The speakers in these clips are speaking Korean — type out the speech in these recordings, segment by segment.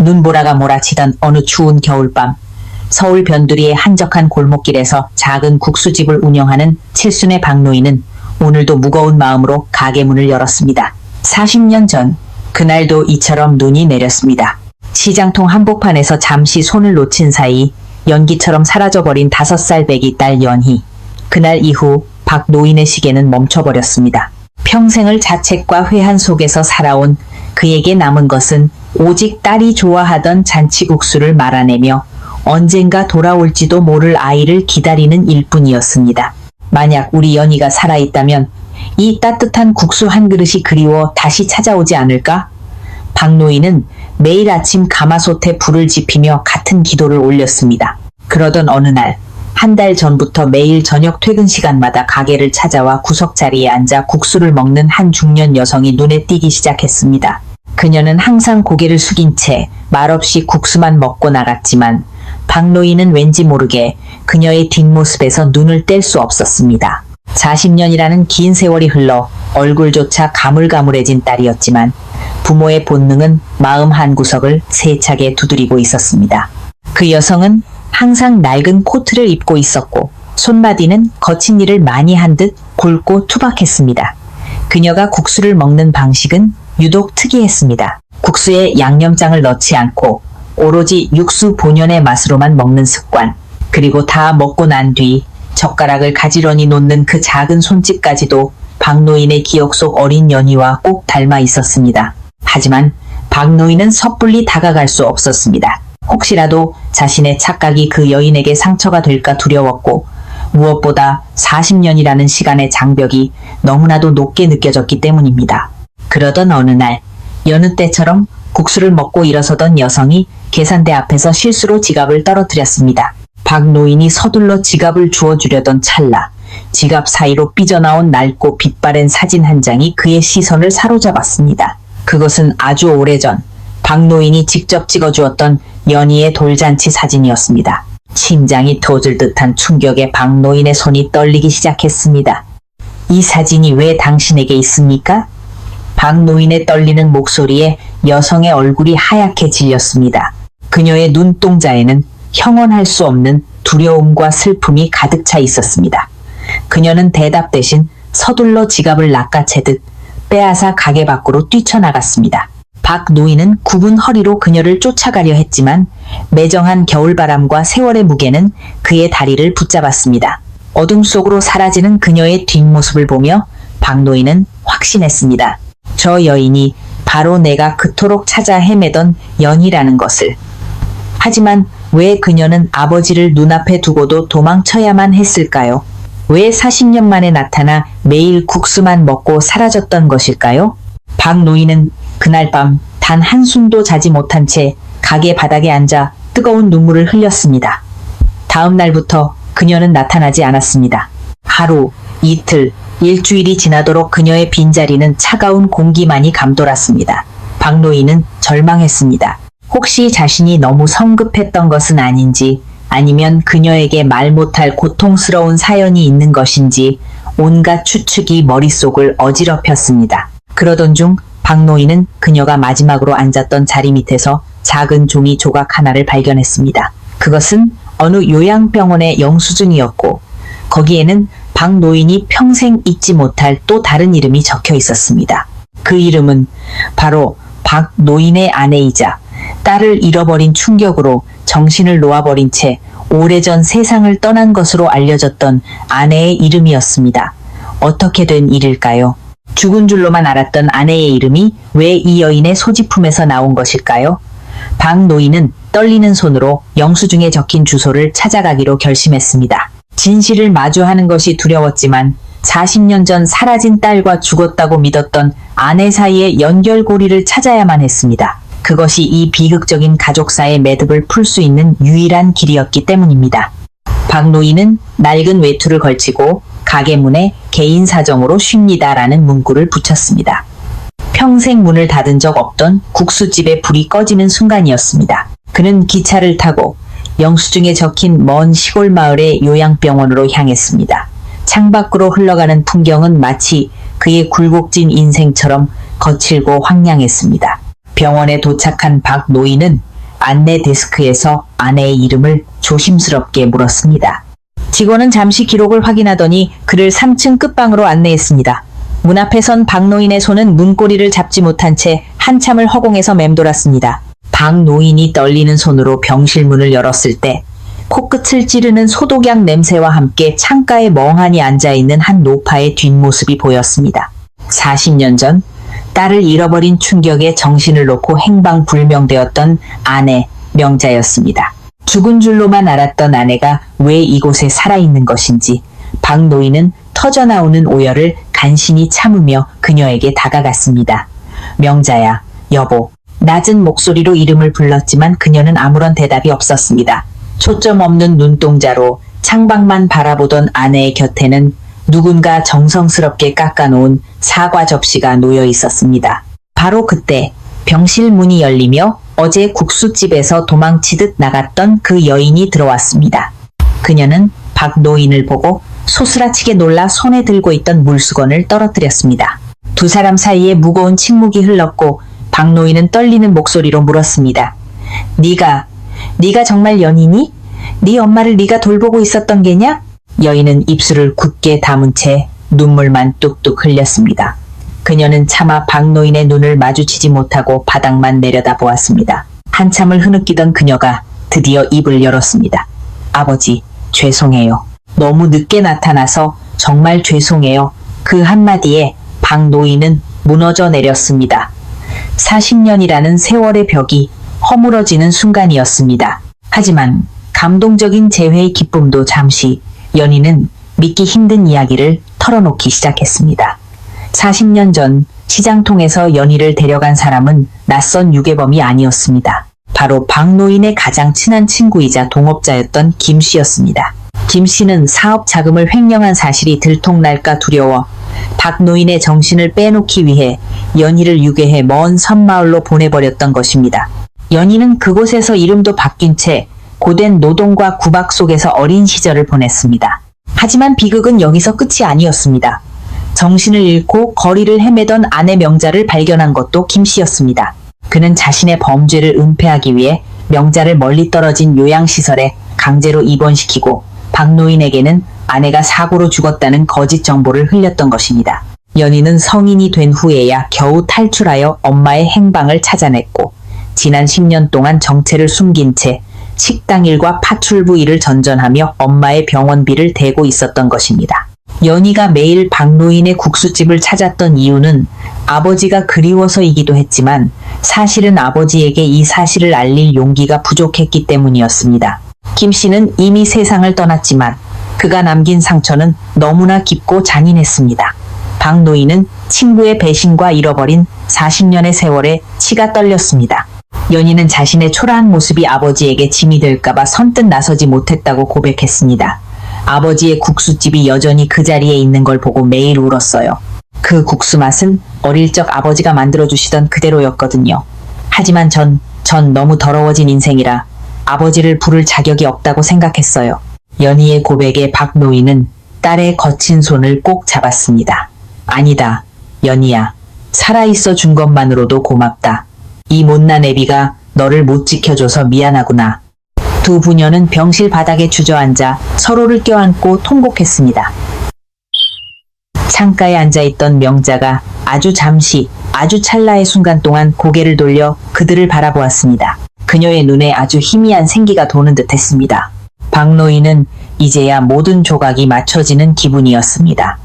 눈보라가 몰아치던 어느 추운 겨울밤, 서울 변두리의 한적한 골목길에서 작은 국수집을 운영하는 칠순의 박노인은 오늘도 무거운 마음으로 가게 문을 열었습니다. 40년 전, 그날도 이처럼 눈이 내렸습니다. 시장통 한복판에서 잠시 손을 놓친 사이 연기처럼 사라져버린 5살 배기 딸 연희. 그날 이후 박노인의 시계는 멈춰버렸습니다. 평생을 자책과 회한 속에서 살아온 그에게 남은 것은 오직 딸이 좋아하던 잔치국수를 말아내며 언젠가 돌아올지도 모를 아이를 기다리는 일뿐이었습니다. 만약 우리 연희가 살아있다면 이 따뜻한 국수 한 그릇이 그리워 다시 찾아오지 않을까? 박노인은 매일 아침 가마솥에 불을 지피며 같은 기도를 올렸습니다. 그러던 어느 날, 한 달 전부터 매일 저녁 퇴근 시간마다 가게를 찾아와 구석자리에 앉아 국수를 먹는 한 중년 여성이 눈에 띄기 시작했습니다. 그녀는 항상 고개를 숙인 채 말없이 국수만 먹고 나갔지만 박노인은 왠지 모르게 그녀의 뒷모습에서 눈을 뗄 수 없었습니다. 40년이라는 긴 세월이 흘러 얼굴조차 가물가물해진 딸이었지만 부모의 본능은 마음 한구석을 세차게 두드리고 있었습니다. 그 여성은 항상 낡은 코트를 입고 있었고 손마디는 거친 일을 많이 한 듯 굵고 투박했습니다. 그녀가 국수를 먹는 방식은 유독 특이했습니다. 국수에 양념장을 넣지 않고 오로지 육수 본연의 맛으로만 먹는 습관, 그리고 다 먹고 난 뒤 젓가락을 가지런히 놓는 그 작은 손짓까지도 박노인의 기억 속 어린 연희와 꼭 닮아 있었습니다. 하지만 박노인은 섣불리 다가갈 수 없었습니다. 혹시라도 자신의 착각이 그 여인에게 상처가 될까 두려웠고 무엇보다 40년이라는 시간의 장벽이 너무나도 높게 느껴졌기 때문입니다. 그러던 어느 날, 여느 때처럼 국수를 먹고 일어서던 여성이 계산대 앞에서 실수로 지갑을 떨어뜨렸습니다. 박노인이 서둘러 지갑을 주워주려던 찰나, 지갑 사이로 삐져나온 낡고 빛바랜 사진 한 장이 그의 시선을 사로잡았습니다. 그것은 아주 오래전 박노인이 직접 찍어주었던 연희의 돌잔치 사진이었습니다. 심장이 터질 듯한 충격에 박노인의 손이 떨리기 시작했습니다. 이 사진이 왜 당신에게 있습니까? 박노인의 떨리는 목소리에 여성의 얼굴이 하얗게 질렸습니다. 그녀의 눈동자에는 형언할 수 없는 두려움과 슬픔이 가득 차 있었습니다. 그녀는 대답 대신 서둘러 지갑을 낚아채듯 빼앗아 가게 밖으로 뛰쳐나갔습니다. 박노인은 굽은 허리로 그녀를 쫓아가려 했지만 매정한 겨울바람과 세월의 무게는 그의 다리를 붙잡았습니다. 어둠 속으로 사라지는 그녀의 뒷모습을 보며 박노인은 확신했습니다. 저 여인이 바로 내가 그토록 찾아 헤매던 연희라는 것을. 하지만 왜 그녀는 아버지를 눈앞에 두고도 도망쳐야만 했을까요? 왜 40년 만에 나타나 매일 국수만 먹고 사라졌던 것일까요? 박노인은 그날 밤 단 한숨도 자지 못한 채 가게 바닥에 앉아 뜨거운 눈물을 흘렸습니다. 다음 날부터 그녀는 나타나지 않았습니다. 하루, 이틀, 일주일이 지나도록 그녀의 빈자리는 차가운 공기만이 감돌았습니다. 박노인은 절망했습니다. 혹시 자신이 너무 성급했던 것은 아닌지, 아니면 그녀에게 말 못할 고통스러운 사연이 있는 것인지 온갖 추측이 머릿속을 어지럽혔습니다. 그러던 중 박노인은 그녀가 마지막으로 앉았던 자리 밑에서 작은 종이 조각 하나를 발견했습니다. 그것은 어느 요양병원의 영수증이었고 거기에는 박노인이 평생 잊지 못할 또 다른 이름이 적혀 있었습니다. 그 이름은 바로 박노인의 아내이자 딸을 잃어버린 충격으로 정신을 놓아버린 채 오래전 세상을 떠난 것으로 알려졌던 아내의 이름이었습니다. 어떻게 된 일일까요? 죽은 줄로만 알았던 아내의 이름이 왜 이 여인의 소지품에서 나온 것일까요? 박노인은 떨리는 손으로 영수증에 적힌 주소를 찾아가기로 결심했습니다. 진실을 마주하는 것이 두려웠지만 40년 전 사라진 딸과 죽었다고 믿었던 아내 사이의 연결고리를 찾아야만 했습니다. 그것이 이 비극적인 가족사의 매듭을 풀 수 있는 유일한 길이었기 때문입니다. 박노인은 낡은 외투를 걸치고 가게 문에 개인 사정으로 쉽니다라는 문구를 붙였습니다. 평생 문을 닫은 적 없던 국수집의 불이 꺼지는 순간이었습니다. 그는 기차를 타고 영수증에 적힌 먼 시골 마을의 요양병원으로 향했습니다. 창밖으로 흘러가는 풍경은 마치 그의 굴곡진 인생처럼 거칠고 황량했습니다. 병원에 도착한 박노인은 안내 데스크에서 아내의 이름을 조심스럽게 물었습니다. 직원은 잠시 기록을 확인하더니 그를 3층 끝방으로 안내했습니다. 문 앞에 선 박노인의 손은 문고리를 잡지 못한 채 한참을 허공에서 맴돌았습니다. 박노인이 떨리는 손으로 병실 문을 열었을 때 코끝을 찌르는 소독약 냄새와 함께 창가에 멍하니 앉아있는 한 노파의 뒷모습이 보였습니다. 40년 전 딸을 잃어버린 충격에 정신을 놓고 행방불명되었던 아내 명자였습니다. 죽은 줄로만 알았던 아내가 왜 이곳에 살아있는 것인지 박노인은 터져나오는 오열을 간신히 참으며 그녀에게 다가갔습니다. 명자야, 여보. 낮은 목소리로 이름을 불렀지만 그녀는 아무런 대답이 없었습니다. 초점 없는 눈동자로 창밖만 바라보던 아내의 곁에는 누군가 정성스럽게 깎아놓은 사과 접시가 놓여 있었습니다. 바로 그때 병실 문이 열리며 어제 국수집에서 도망치듯 나갔던 그 여인이 들어왔습니다. 그녀는 박노인을 보고 소스라치게 놀라 손에 들고 있던 물수건을 떨어뜨렸습니다. 두 사람 사이에 무거운 침묵이 흘렀고 박노인은 떨리는 목소리로 물었습니다. 네가 정말 연인이? 네 엄마를 네가 돌보고 있었던 게냐? 여인은 입술을 굳게 다문 채 눈물만 뚝뚝 흘렸습니다. 그녀는 차마 박노인의 눈을 마주치지 못하고 바닥만 내려다보았습니다. 한참을 흐느끼던 그녀가 드디어 입을 열었습니다. 아버지, 죄송해요. 너무 늦게 나타나서 정말 죄송해요. 그 한마디에 박노인은 무너져 내렸습니다. 40년이라는 세월의 벽이 허물어지는 순간이었습니다. 하지만 감동적인 재회의 기쁨도 잠시 연희는 믿기 힘든 이야기를 털어놓기 시작했습니다. 40년 전 시장통에서 연희를 데려간 사람은 낯선 유괴범이 아니었습니다. 바로 박노인의 가장 친한 친구이자 동업자였던 김 씨였습니다. 김 씨는 사업 자금을 횡령한 사실이 들통날까 두려워 박노인의 정신을 빼놓기 위해 연희를 유괴해 먼 섬마을로 보내버렸던 것입니다. 연희는 그곳에서 이름도 바뀐 채 고된 노동과 구박 속에서 어린 시절을 보냈습니다. 하지만 비극은 여기서 끝이 아니었습니다. 정신을 잃고 거리를 헤매던 아내 명자를 발견한 것도 김 씨였습니다. 그는 자신의 범죄를 은폐하기 위해 명자를 멀리 떨어진 요양시설에 강제로 입원시키고 박노인에게는 아내가 사고로 죽었다는 거짓 정보를 흘렸던 것입니다. 연희는 성인이 된 후에야 겨우 탈출하여 엄마의 행방을 찾아냈고 지난 10년 동안 정체를 숨긴 채 식당 일과 파출부 일을 전전하며 엄마의 병원비를 대고 있었던 것입니다. 연희가 매일 박노인의 국수집을 찾았던 이유는 아버지가 그리워서이기도 했지만 사실은 아버지에게 이 사실을 알릴 용기가 부족했기 때문이었습니다. 김 씨는 이미 세상을 떠났지만 그가 남긴 상처는 너무나 깊고 잔인했습니다. 박노인은 친구의 배신과 잃어버린 40년의 세월에 치가 떨렸습니다. 연희는 자신의 초라한 모습이 아버지에게 짐이 될까봐 선뜻 나서지 못했다고 고백했습니다. 아버지의 국수집이 여전히 그 자리에 있는 걸 보고 매일 울었어요. 그 국수 맛은 어릴 적 아버지가 만들어주시던 그대로였거든요. 하지만 전 너무 더러워진 인생이라 아버지를 부를 자격이 없다고 생각했어요. 연희의 고백에 박노인은 딸의 거친 손을 꼭 잡았습니다. 아니다, 연희야. 살아있어 준 것만으로도 고맙다. 이 못난 애비가 너를 못 지켜줘서 미안하구나. 두 부녀는 병실 바닥에 주저앉아 서로를 껴안고 통곡했습니다. 창가에 앉아있던 명자가 아주 잠시, 아주 찰나의 순간 동안 고개를 돌려 그들을 바라보았습니다. 그녀의 눈에 아주 희미한 생기가 도는 듯 했습니다. 박노인은 이제야 모든 조각이 맞춰지는 기분이었습니다.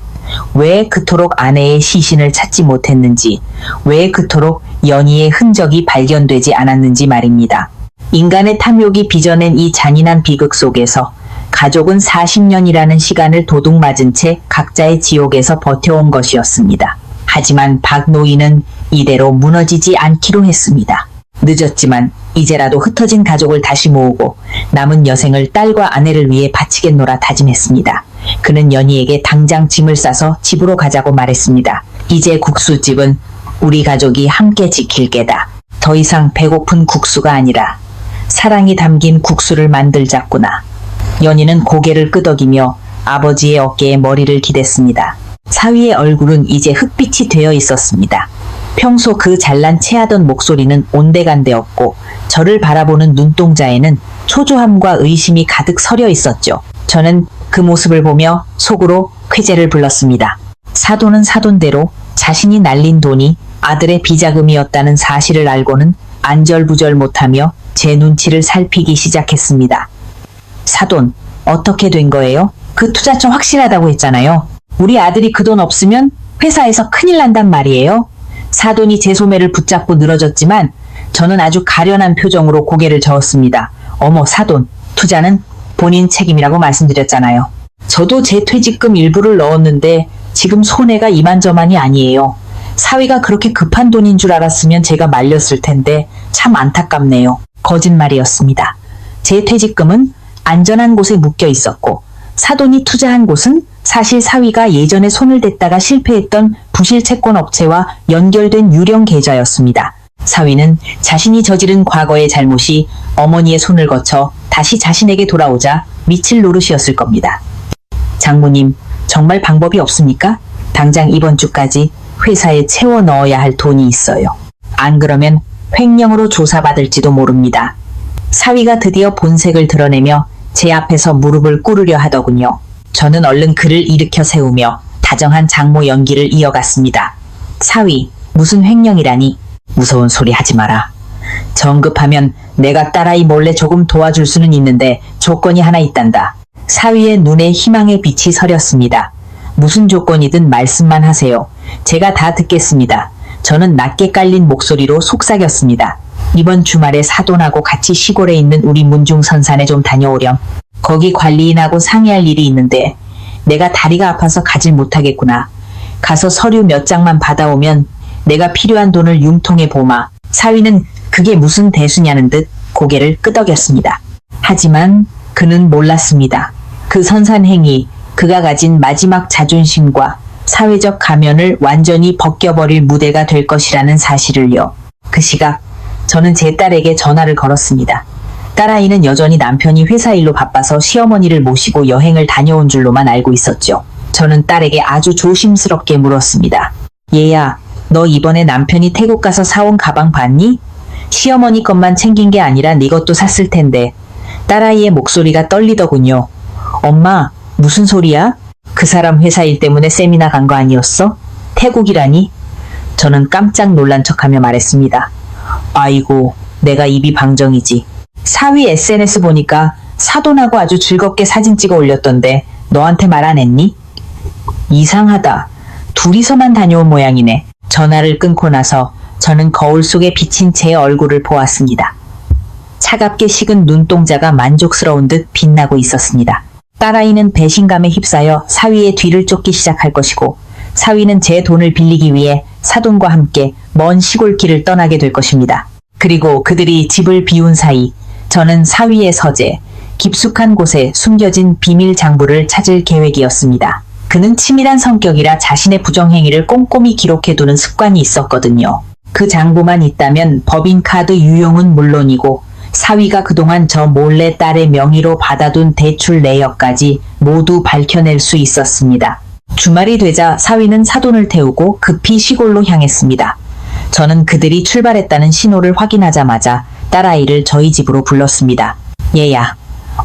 왜 그토록 아내의 시신을 찾지 못했는지, 왜 그토록 연희의 흔적이 발견되지 않았는지 말입니다. 인간의 탐욕이 빚어낸 이 잔인한 비극 속에서 가족은 40년이라는 시간을 도둑맞은 채 각자의 지옥에서 버텨온 것이었습니다. 하지만 박노인은 이대로 무너지지 않기로 했습니다. 늦었지만 이제라도 흩어진 가족을 다시 모으고 남은 여생을 딸과 아내를 위해 바치겠노라 다짐했습니다. 그는 연희에게 당장 짐을 싸서 집으로 가자고 말했습니다. 이제 국수집은 우리 가족이 함께 지킬 게다. 더 이상 배고픈 국수가 아니라 사랑이 담긴 국수를 만들자꾸나. 연희는 고개를 끄덕이며 아버지의 어깨에 머리를 기댔습니다. 사위의 얼굴은 이제 흑빛이 되어 있었습니다. 평소 그 잘난 체하던 목소리는 온데간데없고 저를 바라보는 눈동자에는 초조함과 의심이 가득 서려 있었죠. 저는 그 모습을 보며 속으로 쾌재를 불렀습니다. 사돈은 사돈대로 자신이 날린 돈이 아들의 비자금이었다는 사실을 알고는 안절부절 못하며 제 눈치를 살피기 시작했습니다. 사돈, 어떻게 된 거예요? 그 투자처 확실하다고 했잖아요. 우리 아들이 그 돈 없으면 회사에서 큰일 난단 말이에요. 사돈이 제 소매를 붙잡고 늘어졌지만 저는 아주 가련한 표정으로 고개를 저었습니다. 어머 사돈, 투자는 본인 책임이라고 말씀드렸잖아요. 저도 제 퇴직금 일부를 넣었는데 지금 손해가 이만저만이 아니에요. 사위가 그렇게 급한 돈인 줄 알았으면 제가 말렸을 텐데 참 안타깝네요. 거짓말이었습니다. 제 퇴직금은 안전한 곳에 묶여 있었고 사돈이 투자한 곳은 사실 사위가 예전에 손을 댔다가 실패했던 부실 채권 업체와 연결된 유령 계좌였습니다. 사위는 자신이 저지른 과거의 잘못이 어머니의 손을 거쳐 다시 자신에게 돌아오자 미칠 노릇이었을 겁니다. 장모님, 정말 방법이 없습니까? 당장 이번 주까지 회사에 채워 넣어야 할 돈이 있어요. 안 그러면 횡령으로 조사받을지도 모릅니다. 사위가 드디어 본색을 드러내며 제 앞에서 무릎을 꿇으려 하더군요. 저는 얼른 그를 일으켜 세우며 다정한 장모 연기를 이어갔습니다. 사위, 무슨 횡령이라니? 무서운 소리 하지 마라. 정급하면 내가 딸아이 몰래 조금 도와줄 수는 있는데 조건이 하나 있단다. 사위의 눈에 희망의 빛이 서렸습니다. 무슨 조건이든 말씀만 하세요. 제가 다 듣겠습니다. 저는 낮게 깔린 목소리로 속삭였습니다. 이번 주말에 사돈하고 같이 시골에 있는 우리 문중선산에 좀 다녀오렴. 거기 관리인하고 상의할 일이 있는데 내가 다리가 아파서 가질 못하겠구나. 가서 서류 몇 장만 받아오면 내가 필요한 돈을 융통해 보마. 사위는 그게 무슨 대수냐는 듯 고개를 끄덕였습니다. 하지만 그는 몰랐습니다. 그 선산행이 그가 가진 마지막 자존심과 사회적 가면을 완전히 벗겨버릴 무대가 될 것이라는 사실을요. 그 시각 저는 제 딸에게 전화를 걸었습니다. 딸아이는 여전히 남편이 회사 일로 바빠서 시어머니를 모시고 여행을 다녀온 줄로만 알고 있었죠. 저는 딸에게 아주 조심스럽게 물었습니다. 얘야, 너 이번에 남편이 태국 가서 사온 가방 봤니? 시어머니 것만 챙긴 게 아니라 네 것도 샀을 텐데. 딸아이의 목소리가 떨리더군요. 엄마, 무슨 소리야? 그 사람 회사 일 때문에 세미나 간 거 아니었어? 태국이라니? 저는 깜짝 놀란 척하며 말했습니다. 아이고, 내가 입이 방정이지. 사위 SNS 보니까 사돈하고 아주 즐겁게 사진 찍어 올렸던데 너한테 말 안 했니? 이상하다. 둘이서만 다녀온 모양이네. 전화를 끊고 나서 저는 거울 속에 비친 제 얼굴을 보았습니다. 차갑게 식은 눈동자가 만족스러운 듯 빛나고 있었습니다. 딸아이는 배신감에 휩싸여 사위의 뒤를 쫓기 시작할 것이고 사위는 제 돈을 빌리기 위해 사돈과 함께 먼 시골길을 떠나게 될 것입니다. 그리고 그들이 집을 비운 사이 저는 사위의 서재, 깊숙한 곳에 숨겨진 비밀 장부를 찾을 계획이었습니다. 그는 치밀한 성격이라 자신의 부정행위를 꼼꼼히 기록해두는 습관이 있었거든요. 그 장부만 있다면 법인카드 유용은 물론이고 사위가 그동안 저 몰래 딸의 명의로 받아둔 대출 내역까지 모두 밝혀낼 수 있었습니다. 주말이 되자 사위는 사돈을 태우고 급히 시골로 향했습니다. 저는 그들이 출발했다는 신호를 확인하자마자 딸아이를 저희 집으로 불렀습니다. 얘야,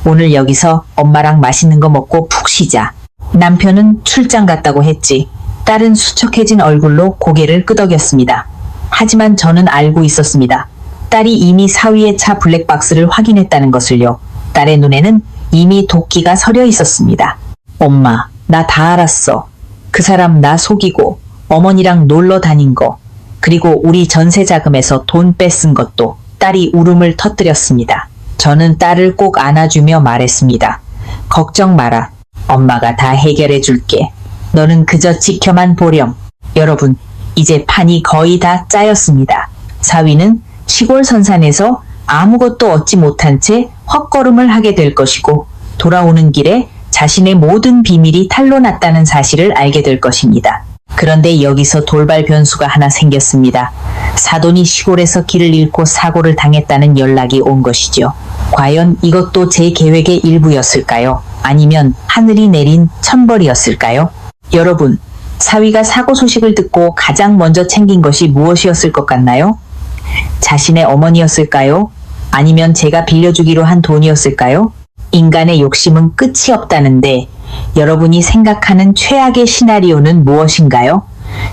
오늘 여기서 엄마랑 맛있는 거 먹고 푹 쉬자. 남편은 출장 갔다고 했지. 딸은 수척해진 얼굴로 고개를 끄덕였습니다. 하지만 저는 알고 있었습니다. 딸이 이미 사위의 차 블랙박스를 확인했다는 것을요. 딸의 눈에는 이미 도끼가 서려 있었습니다. 엄마, 나 다 알았어. 그 사람 나 속이고 어머니랑 놀러 다닌 거 그리고 우리 전세 자금에서 돈 뺏은 것도 딸이 울음을 터뜨렸습니다. 저는 딸을 꼭 안아주며 말했습니다. 걱정 마라. 엄마가 다 해결해 줄게. 너는 그저 지켜만 보렴. 여러분, 이제 판이 거의 다 짜였습니다. 사위는 시골 선산에서 아무것도 얻지 못한 채 헛걸음을 하게 될 것이고 돌아오는 길에 자신의 모든 비밀이 탄로났다는 사실을 알게 될 것입니다. 그런데 여기서 돌발 변수가 하나 생겼습니다. 사돈이 시골에서 길을 잃고 사고를 당했다는 연락이 온 것이죠. 과연 이것도 제 계획의 일부였을까요? 아니면 하늘이 내린 천벌이었을까요? 여러분, 사위가 사고 소식을 듣고 가장 먼저 챙긴 것이 무엇이었을 것 같나요? 자신의 어머니였을까요? 아니면 제가 빌려주기로 한 돈이었을까요? 인간의 욕심은 끝이 없다는데 여러분이 생각하는 최악의 시나리오는 무엇인가요?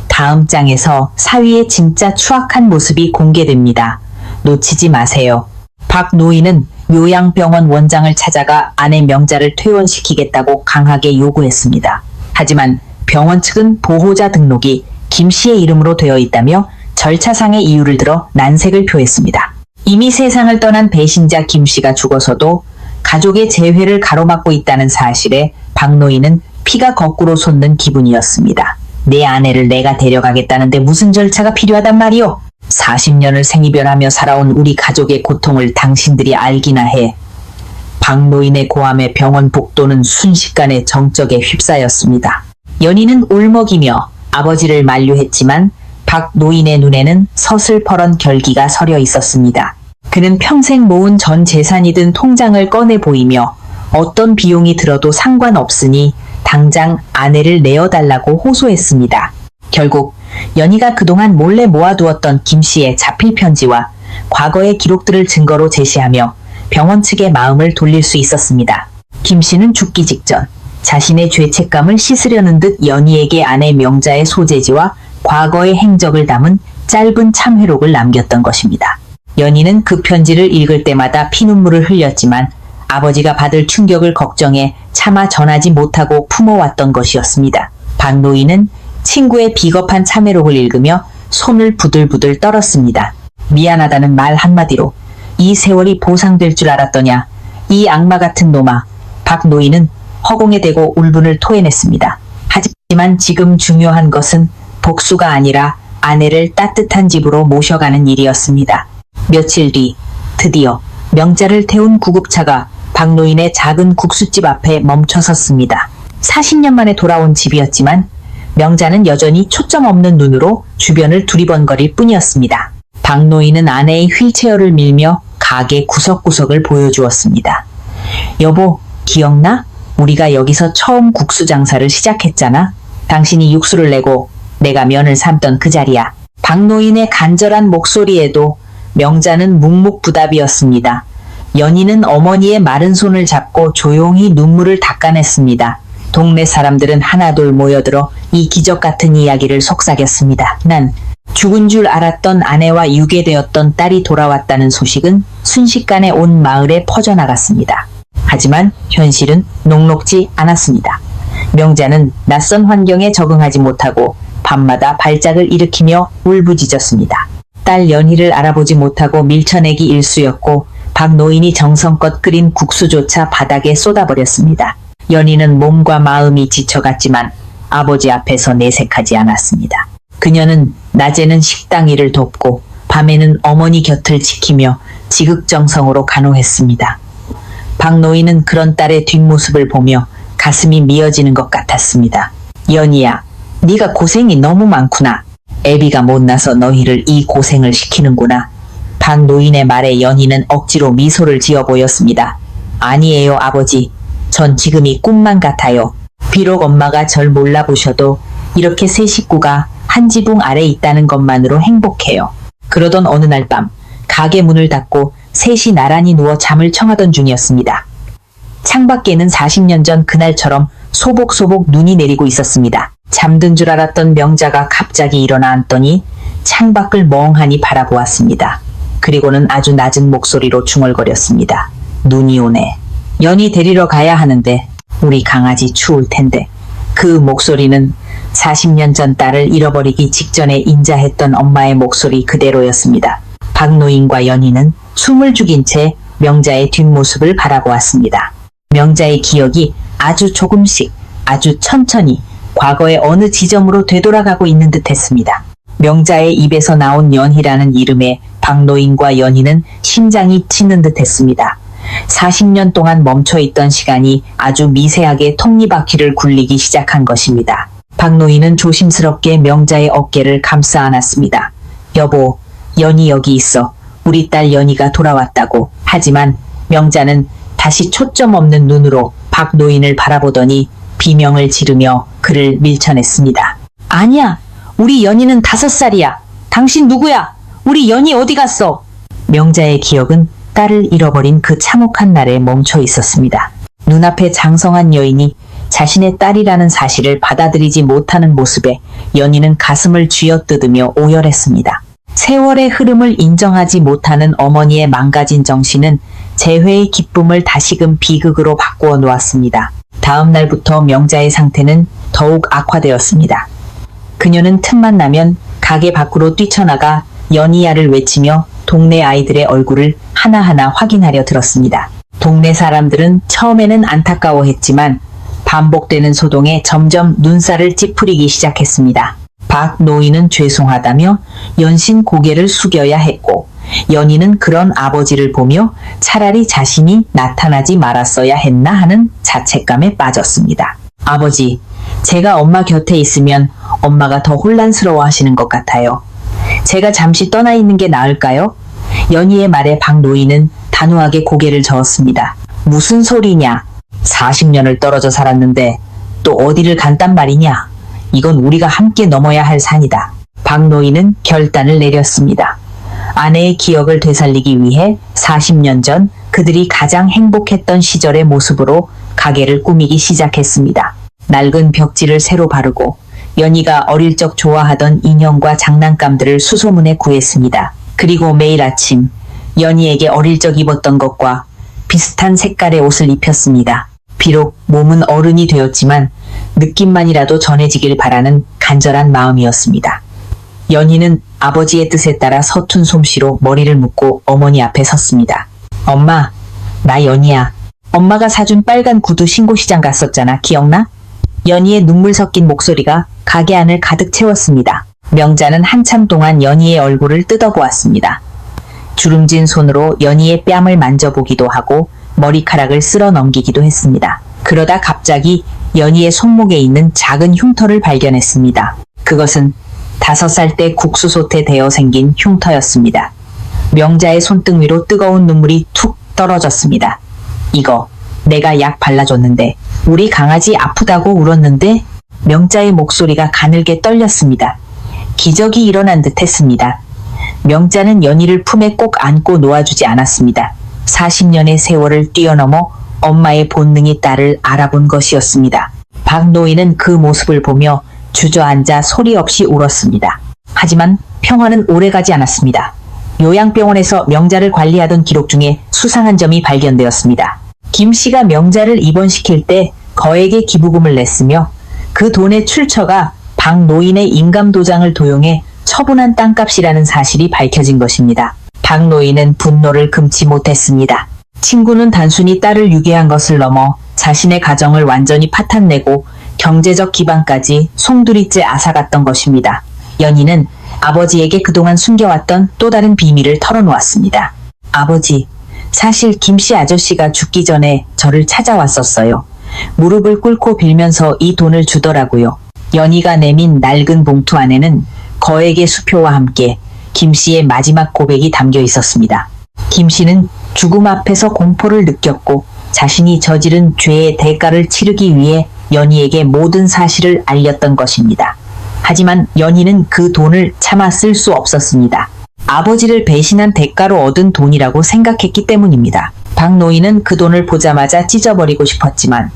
다음 장에서 사위의 진짜 추악한 모습이 공개됩니다. 놓치지 마세요. 박 노인은 요양병원 원장을 찾아가 아내 명자를 퇴원시키겠다고 강하게 요구했습니다. 하지만 병원 측은 보호자 등록이 김 씨의 이름으로 되어 있다며 절차상의 이유를 들어 난색을 표했습니다. 이미 세상을 떠난 배신자 김 씨가 죽어서도 가족의 재회를 가로막고 있다는 사실에 박 노인은 피가 거꾸로 솟는 기분이었습니다. 내 아내를 내가 데려가겠다는데 무슨 절차가 필요하단 말이오? 40년을 생이별하며 살아온 우리 가족의 고통을 당신들이 알기나 해. 박 노인의 고함에 병원 복도는 순식간에 정적에 휩싸였습니다. 연희는 울먹이며 아버지를 만류했지만 박 노인의 눈에는 서슬퍼런 결기가 서려 있었습니다. 그는 평생 모은 전 재산이 든 통장을 꺼내 보이며 어떤 비용이 들어도 상관없으니 당장 아내를 내어달라고 호소했습니다. 결국 연희가 그동안 몰래 모아두었던 김 씨의 자필 편지와 과거의 기록들을 증거로 제시하며 병원 측의 마음을 돌릴 수 있었습니다. 김 씨는 죽기 직전 자신의 죄책감을 씻으려는 듯 연희에게 아내 명자의 소재지와 과거의 행적을 담은 짧은 참회록을 남겼던 것입니다. 연희는 그 편지를 읽을 때마다 피눈물을 흘렸지만 아버지가 받을 충격을 걱정해 차마 전하지 못하고 품어왔던 것이었습니다. 박 노인은 친구의 비겁한 참회록을 읽으며 손을 부들부들 떨었습니다. 미안하다는 말 한마디로 이 세월이 보상될 줄 알았더냐. 이 악마 같은 놈아. 박 노인은 허공에 대고 울분을 토해냈습니다. 하지만 지금 중요한 것은 복수가 아니라 아내를 따뜻한 집으로 모셔가는 일이었습니다. 며칠 뒤 드디어 명자를 태운 구급차가 박 노인의 작은 국수집 앞에 멈춰섰습니다. 40년 만에 돌아온 집이었지만 명자는 여전히 초점 없는 눈으로 주변을 두리번거릴 뿐이었습니다. 박 노인은 아내의 휠체어를 밀며 가게 구석구석을 보여주었습니다. 여보, 기억나? 우리가 여기서 처음 국수 장사를 시작했잖아. 당신이 육수를 내고 내가 면을 삶던 그 자리야. 박 노인의 간절한 목소리에도 명자는 묵묵부답이었습니다. 연희는 어머니의 마른 손을 잡고 조용히 눈물을 닦아냈습니다. 동네 사람들은 하나둘 모여들어 이 기적 같은 이야기를 속삭였습니다. 난 죽은 줄 알았던 아내와 유괴되었던 딸이 돌아왔다는 소식은 순식간에 온 마을에 퍼져나갔습니다. 하지만 현실은 녹록지 않았습니다. 명자는 낯선 환경에 적응하지 못하고 밤마다 발작을 일으키며 울부짖었습니다. 딸 연희를 알아보지 못하고 밀쳐내기 일쑤였고 박 노인이 정성껏 끓인 국수조차 바닥에 쏟아버렸습니다. 연희는 몸과 마음이 지쳐갔지만 아버지 앞에서 내색하지 않았습니다. 그녀는 낮에는 식당 일을 돕고 밤에는 어머니 곁을 지키며 지극정성으로 간호했습니다. 박 노인은 그런 딸의 뒷모습을 보며 가슴이 미어지는 것 같았습니다. 연희야, 네가 고생이 너무 많구나. 애비가 못나서 너희를 이 고생을 시키는구나. 박 노인의 말에 연희는 억지로 미소를 지어 보였습니다. 아니에요, 아버지. 전 지금이 꿈만 같아요. 비록 엄마가 절 몰라보셔도 이렇게 세 식구가 한 지붕 아래 있다는 것만으로 행복해요. 그러던 어느 날 밤 가게 문을 닫고 셋이 나란히 누워 잠을 청하던 중이었습니다. 창밖에는 40년 전 그날처럼 소복소복 눈이 내리고 있었습니다. 잠든 줄 알았던 명자가 갑자기 일어나 앉더니 창밖을 멍하니 바라보았습니다. 그리고는 아주 낮은 목소리로 중얼거렸습니다. 눈이 오네. 연희 데리러 가야 하는데 우리 강아지 추울 텐데. 그 목소리는 40년 전 딸을 잃어버리기 직전에 인자했던 엄마의 목소리 그대로였습니다. 박 노인과 연희는 숨을 죽인 채 명자의 뒷모습을 바라보았습니다. 명자의 기억이 아주 조금씩, 아주 천천히 과거의 어느 지점으로 되돌아가고 있는 듯 했습니다. 명자의 입에서 나온 연희라는 이름에 박 노인과 연희는 심장이 치는 듯 했습니다. 40년 동안 멈춰있던 시간이 아주 미세하게 톱니바퀴를 굴리기 시작한 것입니다. 박 노인은 조심스럽게 명자의 어깨를 감싸 안았습니다. 여보, 연희 여기 있어. 우리 딸 연희가 돌아왔다고. 하지만 명자는 다시 초점 없는 눈으로 박 노인을 바라보더니 비명을 지르며 그를 밀쳐냈습니다. 아니야. 우리 연희는 5살이야. 당신 누구야? 우리 연희 어디 갔어? 명자의 기억은 딸을 잃어버린 그 참혹한 날에 멈춰 있었습니다. 눈앞에 장성한 여인이 자신의 딸이라는 사실을 받아들이지 못하는 모습에 연희는 가슴을 쥐어뜯으며 오열했습니다. 세월의 흐름을 인정하지 못하는 어머니의 망가진 정신은 재회의 기쁨을 다시금 비극으로 바꾸어 놓았습니다. 다음 날부터 명자의 상태는 더욱 악화되었습니다. 그녀는 틈만 나면 가게 밖으로 뛰쳐나가 연희야를 외치며 동네 아이들의 얼굴을 하나하나 확인하려 들었습니다. 동네 사람들은 처음에는 안타까워했지만 반복되는 소동에 점점 눈살을 찌푸리기 시작했습니다. 박 노인은 죄송하다며 연신 고개를 숙여야 했고 연희는 그런 아버지를 보며 차라리 자신이 나타나지 말았어야 했나 하는 자책감에 빠졌습니다. 아버지, 제가 엄마 곁에 있으면 엄마가 더 혼란스러워 하시는 것 같아요. 제가 잠시 떠나 있는 게 나을까요? 연희의 말에 박 노인은 단호하게 고개를 저었습니다. 무슨 소리냐? 40년을 떨어져 살았는데 또 어디를 간단 말이냐? 이건 우리가 함께 넘어야 할 산이다. 박 노인은 결단을 내렸습니다. 아내의 기억을 되살리기 위해 40년 전 그들이 가장 행복했던 시절의 모습으로 가게를 꾸미기 시작했습니다. 낡은 벽지를 새로 바르고 연희가 어릴 적 좋아하던 인형과 장난감들을 수소문에 구했습니다. 그리고 매일 아침 연희에게 어릴 적 입었던 것과 비슷한 색깔의 옷을 입혔습니다. 비록 몸은 어른이 되었지만 느낌만이라도 전해지길 바라는 간절한 마음이었습니다. 연희는 아버지의 뜻에 따라 서툰 솜씨로 머리를 묶고 어머니 앞에 섰습니다. 엄마, 나 연희야. 엄마가 사준 빨간 구두 신고 시장 갔었잖아. 기억나? 연희의 눈물 섞인 목소리가 가게 안을 가득 채웠습니다. 명자는 한참 동안 연희의 얼굴을 뜯어보았습니다. 주름진 손으로 연희의 뺨을 만져보기도 하고 머리카락을 쓸어 넘기기도 했습니다. 그러다 갑자기 연희의 손목에 있는 작은 흉터를 발견했습니다. 그것은 5살 때 국수솥에 대어 생긴 흉터였습니다. 명자의 손등 위로 뜨거운 눈물이 툭 떨어졌습니다. 이거 내가 약 발라줬는데 우리 강아지 아프다고 울었는데. 명자의 목소리가 가늘게 떨렸습니다. 기적이 일어난 듯 했습니다. 명자는 연희를 품에 꼭 안고 놓아주지 않았습니다. 40년의 세월을 뛰어넘어 엄마의 본능이 딸을 알아본 것이었습니다. 박 노인은 그 모습을 보며 주저앉아 소리 없이 울었습니다. 하지만 평화는 오래가지 않았습니다. 요양병원에서 명자를 관리하던 기록 중에 수상한 점이 발견되었습니다. 김 씨가 명자를 입원시킬 때 거액의 기부금을 냈으며 그 돈의 출처가 박 노인의 인감도장을 도용해 처분한 땅값이라는 사실이 밝혀진 것입니다. 박 노인은 분노를 금치 못했습니다. 친구는 단순히 딸을 유괴한 것을 넘어 자신의 가정을 완전히 파탄내고 경제적 기반까지 송두리째 앗아갔던 것입니다. 연희는 아버지에게 그동안 숨겨왔던 또 다른 비밀을 털어놓았습니다. 아버지, 사실 김씨 아저씨가 죽기 전에 저를 찾아왔었어요. 무릎을 꿇고 빌면서 이 돈을 주더라고요. 연희가 내민 낡은 봉투 안에는 거액의 수표와 함께 김씨의 마지막 고백이 담겨 있었습니다. 김씨는 죽음 앞에서 공포를 느꼈고 자신이 저지른 죄의 대가를 치르기 위해 연희에게 모든 사실을 알렸던 것입니다. 하지만 연희는 그 돈을 차마 쓸 수 없었습니다. 아버지를 배신한 대가로 얻은 돈이라고 생각했기 때문입니다. 박 노인은 그 돈을 보자마자 찢어버리고 싶었지만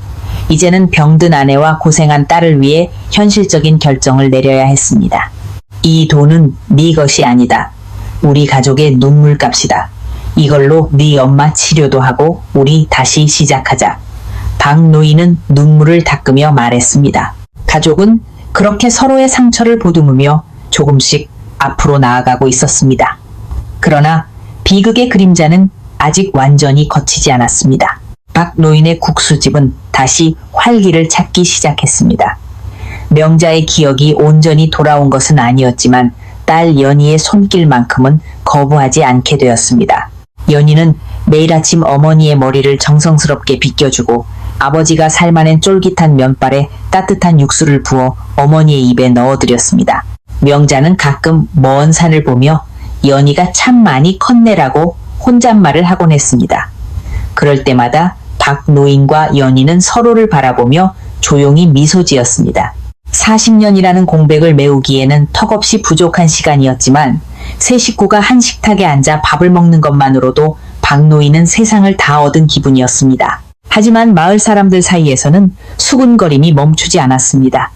이제는 병든 아내와 고생한 딸을 위해 현실적인 결정을 내려야 했습니다. 이 돈은 네 것이 아니다. 우리 가족의 눈물값이다. 이걸로 네 엄마 치료도 하고 우리 다시 시작하자. 박 노인은 눈물을 닦으며 말했습니다. 가족은 그렇게 서로의 상처를 보듬으며 조금씩 앞으로 나아가고 있었습니다. 그러나 비극의 그림자는 아직 완전히 걷히지 않았습니다. 박 노인의 국수집은 다시 활기를 찾기 시작했습니다. 명자의 기억이 온전히 돌아온 것은 아니었지만 딸 연희의 손길만큼은 거부하지 않게 되었습니다. 연희는 매일 아침 어머니의 머리를 정성스럽게 빗겨주고 아버지가 삶아낸 쫄깃한 면발에 따뜻한 육수를 부어 어머니의 입에 넣어드렸습니다. 명자는 가끔 먼 산을 보며 연희가 참 많이 컸네라고 혼잣말을 하곤 했습니다. 그럴 때마다 박 노인과 연희는 서로를 바라보며 조용히 미소 지었습니다. 40년이라는 공백을 메우기에는 턱없이 부족한 시간이었지만 세 식구가 한 식탁에 앉아 밥을 먹는 것만으로도 박노인은 세상을 다 얻은 기분이었습니다. 하지만 마을 사람들 사이에서는 수군거림이 멈추지 않았습니다.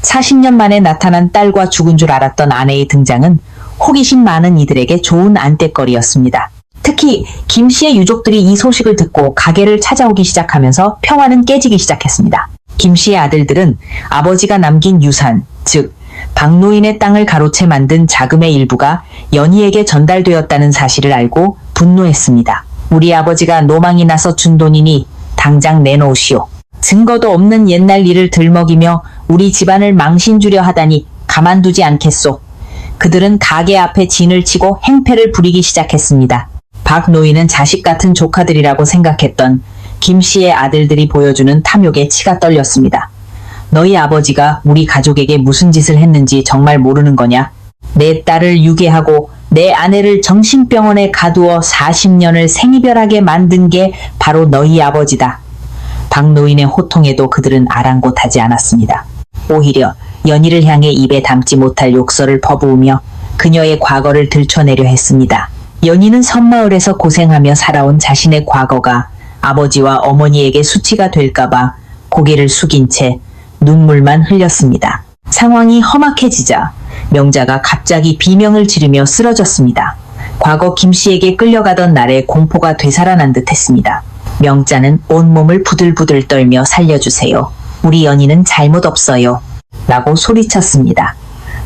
40년 만에 나타난 딸과 죽은 줄 알았던 아내의 등장은 호기심 많은 이들에게 좋은 안떼거리였습니다. 특히 김 씨의 유족들이 이 소식을 듣고 가게를 찾아오기 시작하면서 평화는 깨지기 시작했습니다. 김 씨의 아들들은 아버지가 남긴 유산, 즉 박노인의 땅을 가로채 만든 자금의 일부가 연희에게 전달되었다는 사실을 알고 분노했습니다. 우리 아버지가 노망이 나서 준 돈이니 당장 내놓으시오. 증거도 없는 옛날 일을 들먹이며 우리 집안을 망신주려 하다니 가만두지 않겠소. 그들은 가게 앞에 진을 치고 행패를 부리기 시작했습니다. 박노인은 자식 같은 조카들이라고 생각했던 김 씨의 아들들이 보여주는 탐욕에 치가 떨렸습니다. 너희 아버지가 우리 가족에게 무슨 짓을 했는지 정말 모르는 거냐? 내 딸을 유괴하고 내 아내를 정신병원에 가두어 40년을 생이별하게 만든 게 바로 너희 아버지다. 박노인의 호통에도 그들은 아랑곳하지 않았습니다. 오히려 연희를 향해 입에 담지 못할 욕설을 퍼부으며 그녀의 과거를 들춰내려 했습니다. 연희는 섬마을에서 고생하며 살아온 자신의 과거가 아버지와 어머니에게 수치가 될까봐 고개를 숙인 채 눈물만 흘렸습니다. 상황이 험악해지자 명자가 갑자기 비명을 지르며 쓰러졌습니다. 과거 김 씨에게 끌려가던 날에 공포가 되살아난 듯 했습니다. 명자는 온몸을 부들부들 떨며 살려주세요. 우리 연희는 잘못 없어요. 라고 소리쳤습니다.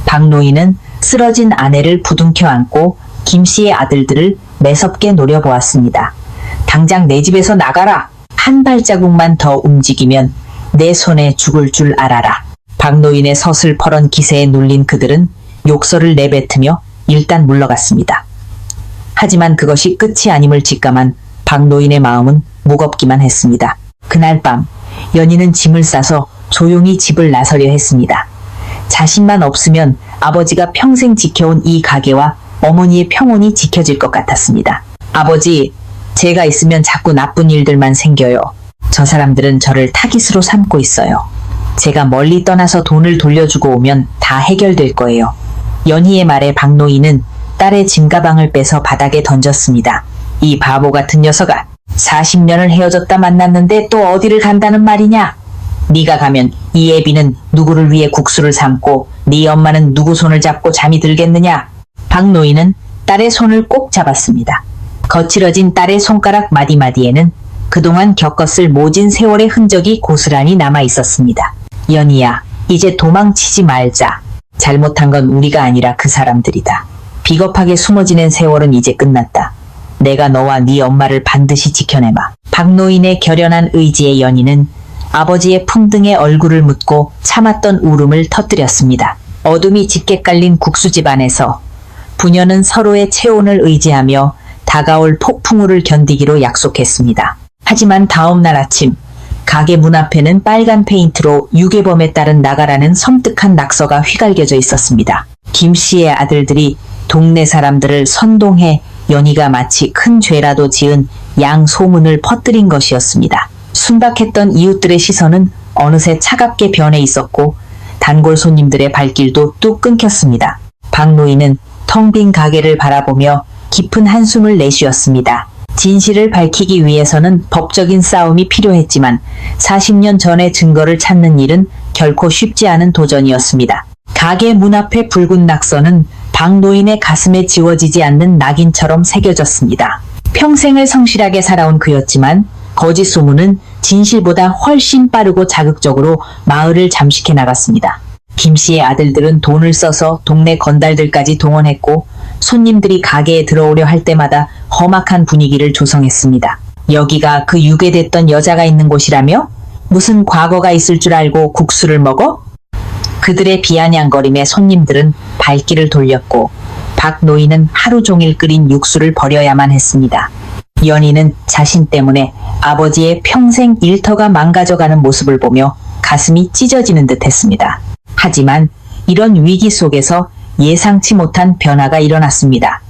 박노인은 쓰러진 아내를 부둥켜 안고 김 씨의 아들들을 매섭게 노려보았습니다. 당장 내 집에서 나가라. 한 발자국만 더 움직이면 내 손에 죽을 줄 알아라. 박노인의 서슬퍼런 기세에 눌린 그들은 욕설을 내뱉으며 일단 물러갔습니다. 하지만 그것이 끝이 아님을 직감한 박노인의 마음은 무겁기만 했습니다. 그날 밤 연희는 짐을 싸서 조용히 집을 나서려 했습니다. 자신만 없으면 아버지가 평생 지켜온 이 가게와 어머니의 평온이 지켜질 것 같았습니다. 아버지, 제가 있으면 자꾸 나쁜 일들만 생겨요. 저 사람들은 저를 타깃으로 삼고 있어요. 제가 멀리 떠나서 돈을 돌려주고 오면 다 해결될 거예요. 연희의 말에 박노인은 딸의 짐가방을 빼서 바닥에 던졌습니다. 이 바보 같은 녀석아, 40년을 헤어졌다 만났는데 또 어디를 간다는 말이냐? 네가 가면 이 애비는 누구를 위해 국수를 삶고 네 엄마는 누구 손을 잡고 잠이 들겠느냐? 박노인은 딸의 손을 꼭 잡았습니다. 거칠어진 딸의 손가락 마디마디에는 그동안 겪었을 모진 세월의 흔적이 고스란히 남아 있었습니다. 연희야, 이제 도망치지 말자. 잘못한 건 우리가 아니라 그 사람들이다. 비겁하게 숨어 지낸 세월은 이제 끝났다. 내가 너와 네 엄마를 반드시 지켜내마. 박노인의 결연한 의지에 연희는 아버지의 품등에 얼굴을 묻고 참았던 울음을 터뜨렸습니다. 어둠이 짙게 깔린 국수집 안에서 부녀는 서로의 체온을 의지하며 다가올 폭풍우를 견디기로 약속했습니다. 하지만 다음 날 아침 가게 문 앞에는 빨간 페인트로 유괴범에 따른 나가라는 섬뜩한 낙서가 휘갈겨져 있었습니다. 김 씨의 아들들이 동네 사람들을 선동해 연희가 마치 큰 죄라도 지은 양 소문을 퍼뜨린 것이었습니다. 순박했던 이웃들의 시선은 어느새 차갑게 변해 있었고 단골 손님들의 발길도 뚝 끊겼습니다. 박노인은 텅 빈 가게를 바라보며 깊은 한숨을 내쉬었습니다. 진실을 밝히기 위해서는 법적인 싸움이 필요했지만 40년 전의 증거를 찾는 일은 결코 쉽지 않은 도전이었습니다. 가게 문 앞의 붉은 낙서는 박노인의 가슴에 지워지지 않는 낙인처럼 새겨졌습니다. 평생을 성실하게 살아온 그였지만 거짓 소문은 진실보다 훨씬 빠르고 자극적으로 마을을 잠식해 나갔습니다. 김 씨의 아들들은 돈을 써서 동네 건달들까지 동원했고 손님들이 가게에 들어오려 할 때마다 험악한 분위기를 조성했습니다. 여기가 그 유괴됐던 여자가 있는 곳이라며? 무슨 과거가 있을 줄 알고 국수를 먹어? 그들의 비아냥거림에 손님들은 발길을 돌렸고 박노인은 하루 종일 끓인 육수를 버려야만 했습니다. 연희는 자신 때문에 아버지의 평생 일터가 망가져가는 모습을 보며 가슴이 찢어지는 듯 했습니다. 하지만 이런 위기 속에서 예상치 못한 변화가 일어났습니다.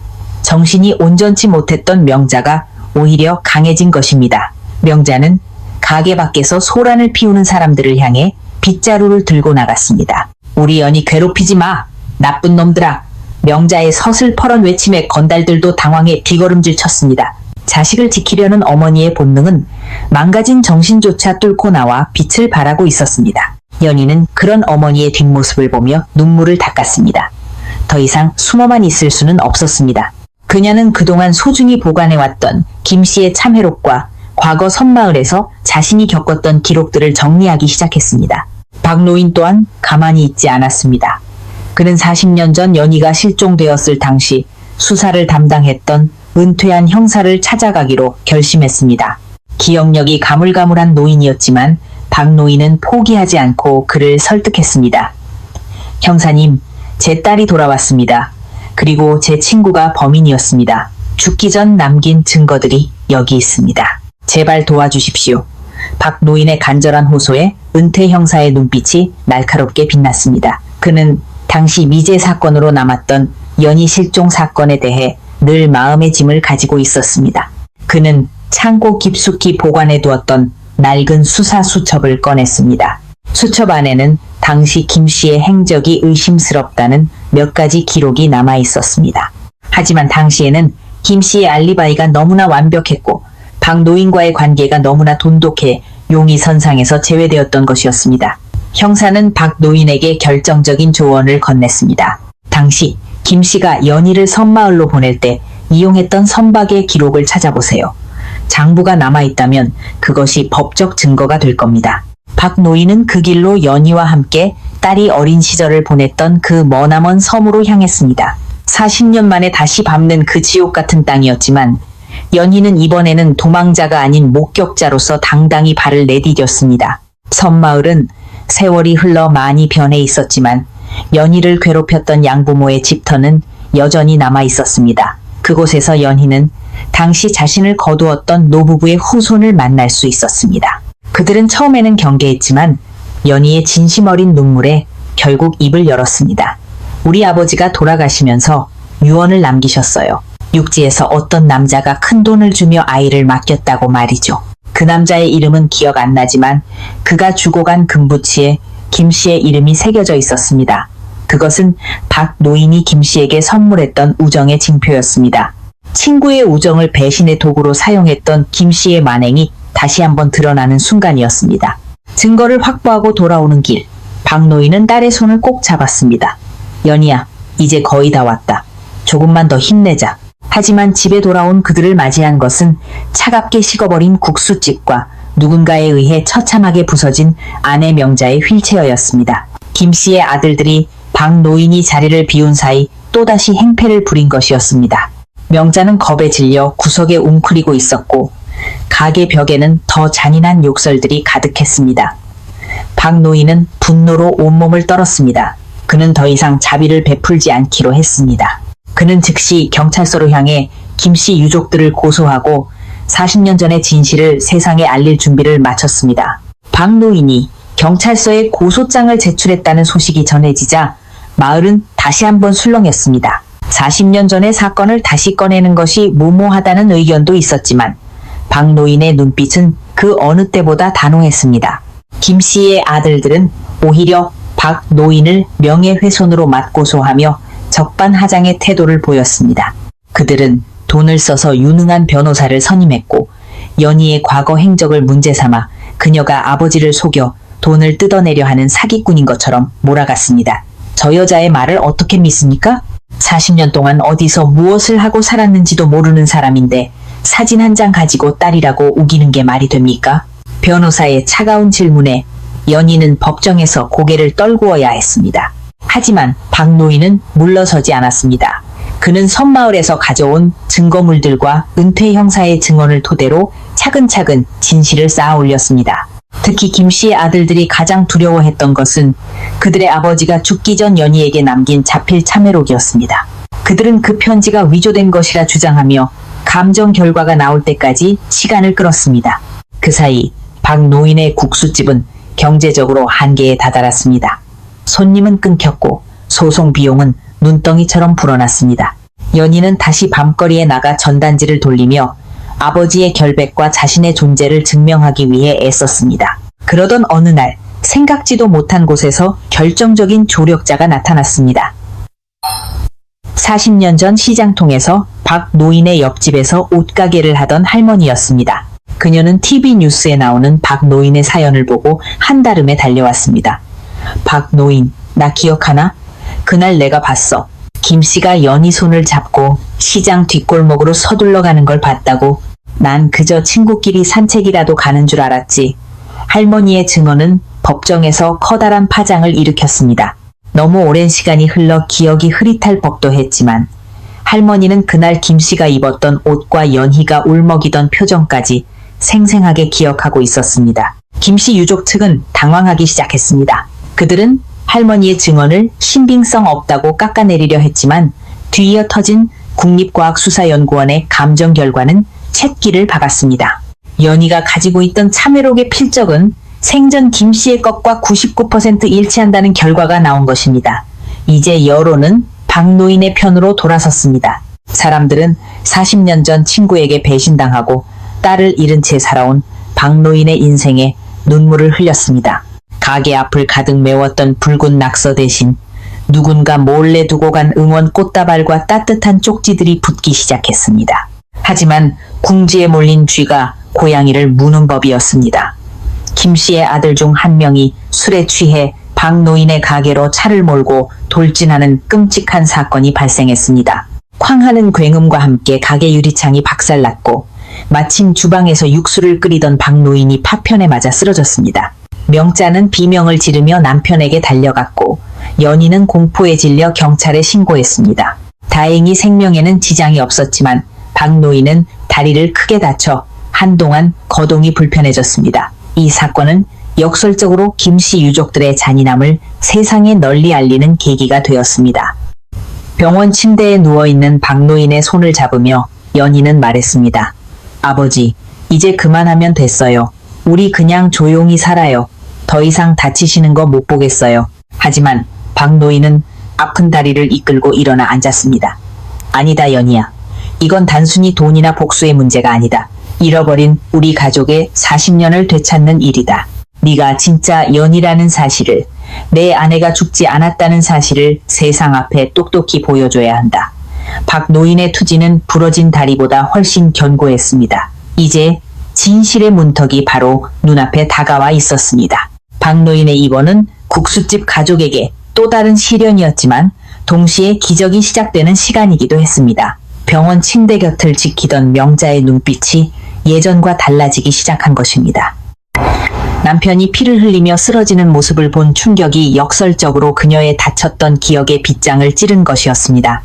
정신이 온전치 못했던 명자가 오히려 강해진 것입니다. 명자는 가게 밖에서 소란을 피우는 사람들을 향해 빗자루를 들고 나갔습니다. 우리 연희 괴롭히지 마! 나쁜 놈들아! 명자의 서슬퍼런 외침에 건달들도 당황해 뒷걸음질 쳤습니다. 자식을 지키려는 어머니의 본능은 망가진 정신조차 뚫고 나와 빛을 발하고 있었습니다. 연희는 그런 어머니의 뒷모습을 보며 눈물을 닦았습니다. 더 이상 숨어만 있을 수는 없었습니다. 그녀는 그동안 소중히 보관해왔던 김씨의 참회록과 과거 섬마을에서 자신이 겪었던 기록들을 정리하기 시작했습니다. 박노인 또한 가만히 있지 않았습니다. 그는 40년 전 연희가 실종되었을 당시 수사를 담당했던 은퇴한 형사를 찾아가기로 결심했습니다. 기억력이 가물가물한 노인이었지만 박노인은 포기하지 않고 그를 설득했습니다. 형사님, 제 딸이 돌아왔습니다. 그리고 제 친구가 범인이었습니다. 죽기 전 남긴 증거들이 여기 있습니다. 제발 도와주십시오. 박노인의 간절한 호소에 은퇴 형사의 눈빛이 날카롭게 빛났습니다. 그는 당시 미제 사건으로 남았던 연희 실종 사건에 대해 늘 마음의 짐을 가지고 있었습니다. 그는 창고 깊숙이 보관해 두었던 낡은 수사 수첩을 꺼냈습니다. 수첩 안에는 당시 김씨의 행적이 의심스럽다는 몇 가지 기록이 남아 있었습니다. 하지만 당시에는 김씨의 알리바이가 너무나 완벽했고 박노인과의 관계가 너무나 돈독해 용의선상에서 제외되었던 것이었습니다. 형사는 박노인에게 결정적인 조언을 건넸습니다. 당시 김씨가 연희를 섬마을로 보낼 때 이용했던 선박의 기록을 찾아보세요. 장부가 남아있다면 그것이 법적 증거가 될 겁니다. 박노인은 그 길로 연희와 함께 딸이 어린 시절을 보냈던 그 머나먼 섬으로 향했습니다. 40년 만에 다시 밟는 그 지옥 같은 땅이었지만 연희는 이번에는 도망자가 아닌 목격자로서 당당히 발을 내디뎠습니다. 섬마을은 세월이 흘러 많이 변해 있었지만 연희를 괴롭혔던 양부모의 집터는 여전히 남아 있었습니다. 그곳에서 연희는 당시 자신을 거두었던 노부부의 후손을 만날 수 있었습니다. 그들은 처음에는 경계했지만 연희의 진심 어린 눈물에 결국 입을 열었습니다. 우리 아버지가 돌아가시면서 유언을 남기셨어요. 육지에서 어떤 남자가 큰 돈을 주며 아이를 맡겼다고 말이죠. 그 남자의 이름은 기억 안 나지만 그가 주고 간 금부치에 김씨의 이름이 새겨져 있었습니다. 그것은 박노인이 김씨에게 선물했던 우정의 징표였습니다. 친구의 우정을 배신의 도구로 사용했던 김씨의 만행이 다시 한번 드러나는 순간이었습니다. 증거를 확보하고 돌아오는 길, 박노인은 딸의 손을 꼭 잡았습니다. 연희야, 이제 거의 다 왔다. 조금만 더 힘내자. 하지만 집에 돌아온 그들을 맞이한 것은 차갑게 식어버린 국수집과 누군가에 의해 처참하게 부서진 아내 명자의 휠체어였습니다. 김씨의 아들들이 박노인이 자리를 비운 사이 또다시 행패를 부린 것이었습니다. 명자는 겁에 질려 구석에 웅크리고 있었고 가게 벽에는 더 잔인한 욕설들이 가득했습니다. 박노인은 분노로 온몸을 떨었습니다. 그는 더 이상 자비를 베풀지 않기로 했습니다. 그는 즉시 경찰서로 향해 김씨 유족들을 고소하고 40년 전의 진실을 세상에 알릴 준비를 마쳤습니다. 박노인이 경찰서에 고소장을 제출했다는 소식이 전해지자 마을은 다시 한번 술렁였습니다. 40년 전의 사건을 다시 꺼내는 것이 무모하다는 의견도 있었지만 박노인의 눈빛은 그 어느 때보다 단호했습니다. 김씨의 아들들은 오히려 박노인을 명예훼손으로 맞고소하며 적반하장의 태도를 보였습니다. 그들은 돈을 써서 유능한 변호사를 선임했고 연희의 과거 행적을 문제 삼아 그녀가 아버지를 속여 돈을 뜯어내려 하는 사기꾼인 것처럼 몰아갔습니다. 저 여자의 말을 어떻게 믿습니까? 40년 동안 어디서 무엇을 하고 살았는지도 모르는 사람인데 사진 한 장 가지고 딸이라고 우기는 게 말이 됩니까? 변호사의 차가운 질문에 연희는 법정에서 고개를 떨구어야 했습니다. 하지만 박노인은 물러서지 않았습니다. 그는 섬마을에서 가져온 증거물들과 은퇴 형사의 증언을 토대로 차근차근 진실을 쌓아 올렸습니다. 특히 김씨의 아들들이 가장 두려워했던 것은 그들의 아버지가 죽기 전 연희에게 남긴 자필 참회록이었습니다. 그들은 그 편지가 위조된 것이라 주장하며 감정 결과가 나올 때까지 시간을 끌었습니다. 그 사이 박노인의 국수집은 경제적으로 한계에 다다랐습니다. 손님은 끊겼고 소송 비용은 눈덩이처럼 불어났습니다. 연희는 다시 밤거리에 나가 전단지를 돌리며 아버지의 결백과 자신의 존재를 증명하기 위해 애썼습니다. 그러던 어느 날 생각지도 못한 곳에서 결정적인 조력자가 나타났습니다. 40년 전 시장통에서 박 노인의 옆집에서 옷가게를 하던 할머니였습니다. 그녀는 TV 뉴스에 나오는 박 노인의 사연을 보고 한달음에 달려왔습니다. 박 노인, 나 기억하나? 그날 내가 봤어. 김씨가 연희 손을 잡고 시장 뒷골목으로 서둘러 가는 걸 봤다고. 난 그저 친구끼리 산책이라도 가는 줄 알았지. 할머니의 증언은 법정에서 커다란 파장을 일으켰습니다. 너무 오랜 시간이 흘러 기억이 흐릿할 법도 했지만 할머니는 그날 김씨가 입었던 옷과 연희가 울먹이던 표정까지 생생하게 기억하고 있었습니다. 김씨 유족 측은 당황하기 시작했습니다. 그들은 할머니의 증언을 신빙성 없다고 깎아내리려 했지만 뒤이어 터진 국립과학수사연구원의 감정 결과는 챗기를 박았습니다. 연희가 가지고 있던 참외록의 필적은 생전 김씨의 것과 99% 일치한다는 결과가 나온 것입니다. 이제 여론은 박 노인의 편으로 돌아섰습니다. 사람들은 40년 전 친구에게 배신당하고 딸을 잃은 채 살아온 박 노인의 인생에 눈물을 흘렸습니다. 가게 앞을 가득 메웠던 붉은 낙서 대신 누군가 몰래 두고 간 응원 꽃다발과 따뜻한 쪽지들이 붙기 시작했습니다. 하지만 궁지에 몰린 쥐가 고양이를 무는 법이었습니다. 김씨의 아들 중 한 명이 술에 취해 박 노인의 가게로 차를 몰고 돌진하는 끔찍한 사건이 발생했습니다. 쾅하는 굉음과 함께 가게 유리창이 박살났고 마침 주방에서 육수를 끓이던 박 노인이 파편에 맞아 쓰러졌습니다. 명자는 비명을 지르며 남편에게 달려갔고 연희는 공포에 질려 경찰에 신고했습니다. 다행히 생명에는 지장이 없었지만 박 노인은 다리를 크게 다쳐 한동안 거동이 불편해졌습니다. 이 사건은 역설적으로 김씨 유족들의 잔인함을 세상에 널리 알리는 계기가 되었습니다. 병원 침대에 누워있는 박 노인의 손을 잡으며 연희는 말했습니다. 아버지, 이제 그만하면 됐어요. 우리 그냥 조용히 살아요. 더 이상 다치시는 거 못 보겠어요. 하지만 박 노인은 아픈 다리를 이끌고 일어나 앉았습니다. 아니다, 연희야. 이건 단순히 돈이나 복수의 문제가 아니다. 잃어버린 우리 가족의 40년을 되찾는 일이다. 네가 진짜 연희라는 사실을, 내 아내가 죽지 않았다는 사실을 세상 앞에 똑똑히 보여줘야 한다. 박 노인의 투지는 부러진 다리보다 훨씬 견고했습니다. 이제 진실의 문턱이 바로 눈앞에 다가와 있었습니다. 박 노인의 입원은 국수집 가족에게 또 다른 시련이었지만 동시에 기적이 시작되는 시간이기도 했습니다. 병원 침대 곁을 지키던 명자의 눈빛이 예전과 달라지기 시작한 것입니다. 남편이 피를 흘리며 쓰러지는 모습을 본 충격이 역설적으로 그녀의 다쳤던 기억의 빗장을 찌른 것이었습니다.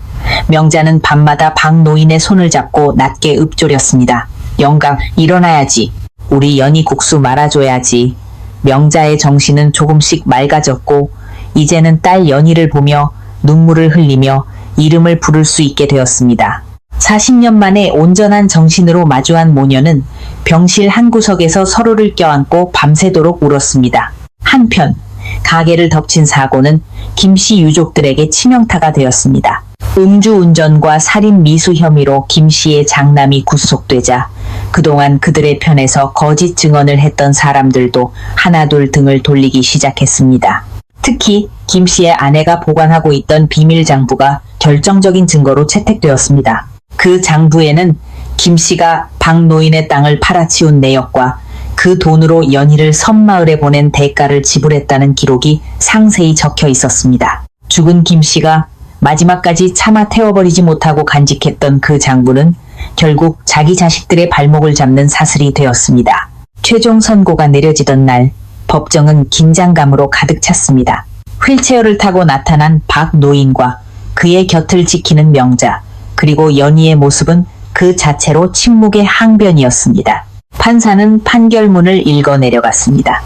명자는 밤마다 박 노인의 손을 잡고 낮게 읊조렸습니다. 영감, 일어나야지. 우리 연희 국수 말아줘야지. 명자의 정신은 조금씩 맑아졌고 이제는 딸 연희를 보며 눈물을 흘리며 이름을 부를 수 있게 되었습니다. 40년 만에 온전한 정신으로 마주한 모녀는 병실 한 구석에서 서로를 껴안고 밤새도록 울었습니다. 한편 가게를 덮친 사고는 김씨 유족들에게 치명타가 되었습니다. 음주운전과 살인 미수 혐의로 김씨의 장남이 구속되자 그동안 그들의 편에서 거짓 증언을 했던 사람들도 하나둘 등을 돌리기 시작했습니다. 특히 김씨의 아내가 보관하고 있던 비밀 장부가 결정적인 증거로 채택되었습니다. 그 장부에는 김씨가 박 노인의 땅을 팔아치운 내역과 그 돈으로 연희를 섬마을에 보낸 대가를 지불했다는 기록이 상세히 적혀 있었습니다. 죽은 김씨가 마지막까지 차마 태워버리지 못하고 간직했던 그 장부는 결국 자기 자식들의 발목을 잡는 사슬이 되었습니다. 최종 선고가 내려지던 날 법정은 긴장감으로 가득 찼습니다. 휠체어를 타고 나타난 박 노인과 그의 곁을 지키는 명자, 그리고 연희의 모습은 그 자체로 침묵의 항변이었습니다. 판사는 판결문을 읽어 내려갔습니다.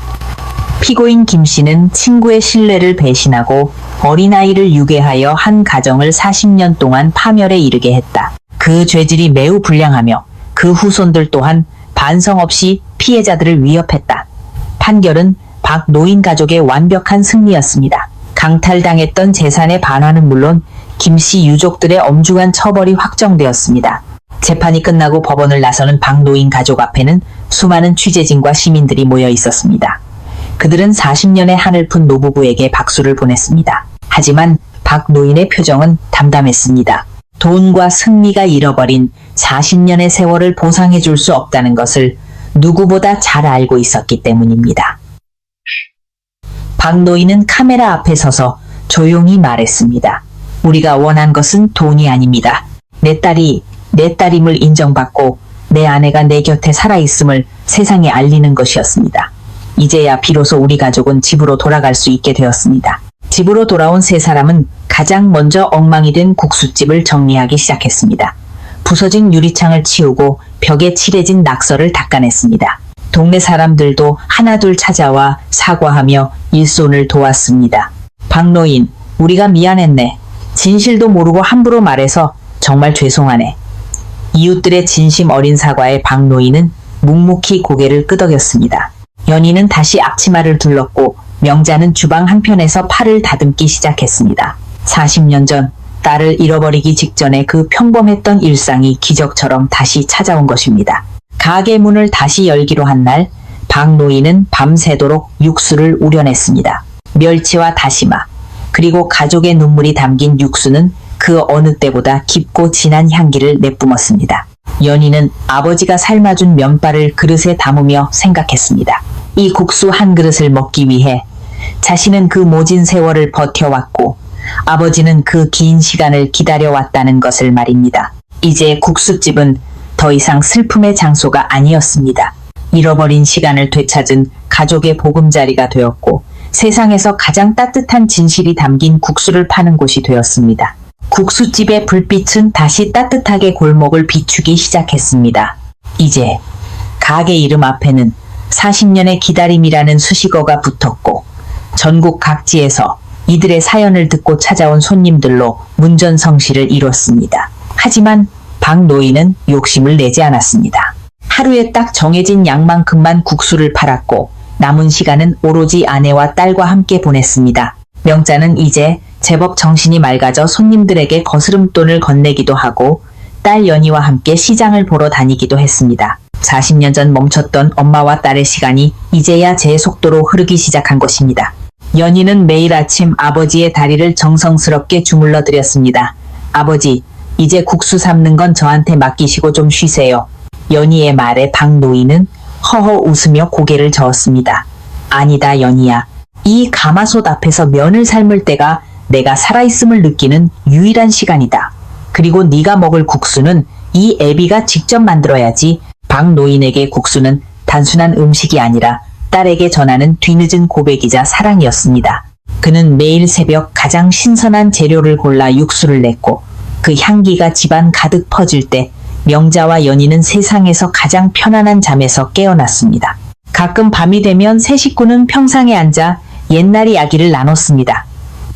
피고인 김씨는 친구의 신뢰를 배신하고 어린아이를 유괴하여 한 가정을 40년 동안 파멸에 이르게 했다. 그 죄질이 매우 불량하며 그 후손들 또한 반성 없이 피해자들을 위협했다. 판결은 박 노인 가족의 완벽한 승리였습니다. 강탈당했던 재산의 반환은 물론 김씨 유족들의 엄중한 처벌이 확정되었습니다. 재판이 끝나고 법원을 나서는 박 노인 가족 앞에는 수많은 취재진과 시민들이 모여 있었습니다. 그들은 40년의 한을 푼 노부부에게 박수를 보냈습니다. 하지만 박 노인의 표정은 담담했습니다. 돈과 승리가 잃어버린 40년의 세월을 보상해 줄 수 없다는 것을 누구보다 잘 알고 있었기 때문입니다. 박 노인은 카메라 앞에 서서 조용히 말했습니다. 우리가 원한 것은 돈이 아닙니다. 내 딸이 내 딸임을 인정받고 내 아내가 내 곁에 살아있음을 세상에 알리는 것이었습니다. 이제야 비로소 우리 가족은 집으로 돌아갈 수 있게 되었습니다. 집으로 돌아온 세 사람은 가장 먼저 엉망이 된 국수집을 정리하기 시작했습니다. 부서진 유리창을 치우고 벽에 칠해진 낙서를 닦아냈습니다. 동네 사람들도 하나둘 찾아와 사과하며 일손을 도왔습니다. 박노인, 우리가 미안했네. 진실도 모르고 함부로 말해서 정말 죄송하네. 이웃들의 진심 어린 사과에 박노인은 묵묵히 고개를 끄덕였습니다. 연희는 다시 앞치마를 둘렀고 명자는 주방 한편에서 팔을 다듬기 시작했습니다. 40년 전 딸을 잃어버리기 직전에 그 평범했던 일상이 기적처럼 다시 찾아온 것입니다. 가게 문을 다시 열기로 한 날, 박노인은 밤새도록 육수를 우려냈습니다. 멸치와 다시마, 그리고 가족의 눈물이 담긴 육수는 그 어느 때보다 깊고 진한 향기를 내뿜었습니다. 연희는 아버지가 삶아준 면발을 그릇에 담으며 생각했습니다. 이 국수 한 그릇을 먹기 위해 자신은 그 모진 세월을 버텨왔고 아버지는 그 긴 시간을 기다려왔다는 것을 말입니다. 이제 국수집은 더 이상 슬픔의 장소가 아니었습니다. 잃어버린 시간을 되찾은 가족의 보금자리가 되었고 세상에서 가장 따뜻한 진실이 담긴 국수를 파는 곳이 되었습니다. 국수집의 불빛은 다시 따뜻하게 골목을 비추기 시작했습니다. 이제 가게 이름 앞에는 40년의 기다림이라는 수식어가 붙었고 전국 각지에서 이들의 사연을 듣고 찾아온 손님들로 문전성시를 이뤘습니다. 하지만 박 노인은 욕심을 내지 않았습니다. 하루에 딱 정해진 양만큼만 국수를 팔았고 남은 시간은 오로지 아내와 딸과 함께 보냈습니다. 명자는 이제 제법 정신이 맑아져 손님들에게 거스름돈을 건네기도 하고 딸 연희와 함께 시장을 보러 다니기도 했습니다. 40년 전 멈췄던 엄마와 딸의 시간이 이제야 제 속도로 흐르기 시작한 것입니다. 연희는 매일 아침 아버지의 다리를 정성스럽게 주물러 드렸습니다. 아버지, 이제 국수 삶는 건 저한테 맡기시고 좀 쉬세요. 연희의 말에 박노인은 허허 웃으며 고개를 저었습니다. 아니다, 연희야. 이 가마솥 앞에서 면을 삶을 때가 내가 살아있음을 느끼는 유일한 시간이다. 그리고 네가 먹을 국수는 이 애비가 직접 만들어야지. 박노인에게 국수는 단순한 음식이 아니라 딸에게 전하는 뒤늦은 고백이자 사랑이었습니다. 그는 매일 새벽 가장 신선한 재료를 골라 육수를 냈고 그 향기가 집안 가득 퍼질 때 명자와 연희는 세상에서 가장 편안한 잠에서 깨어났습니다. 가끔 밤이 되면 세 식구는 평상에 앉아 옛날 이야기를 나눴습니다.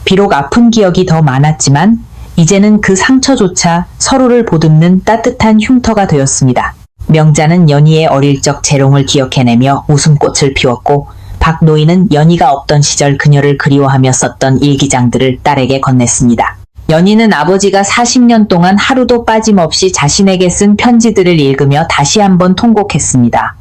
비록 아픈 기억이 더 많았지만 이제는 그 상처조차 서로를 보듬는 따뜻한 흉터가 되었습니다. 명자는 연희의 어릴 적 재롱을 기억해내며 웃음꽃을 피웠고 박노인은 연희가 없던 시절 그녀를 그리워하며 썼던 일기장들을 딸에게 건넸습니다. 연희는 아버지가 40년 동안 하루도 빠짐없이 자신에게 쓴 편지들을 읽으며 다시 한번 통곡했습니다.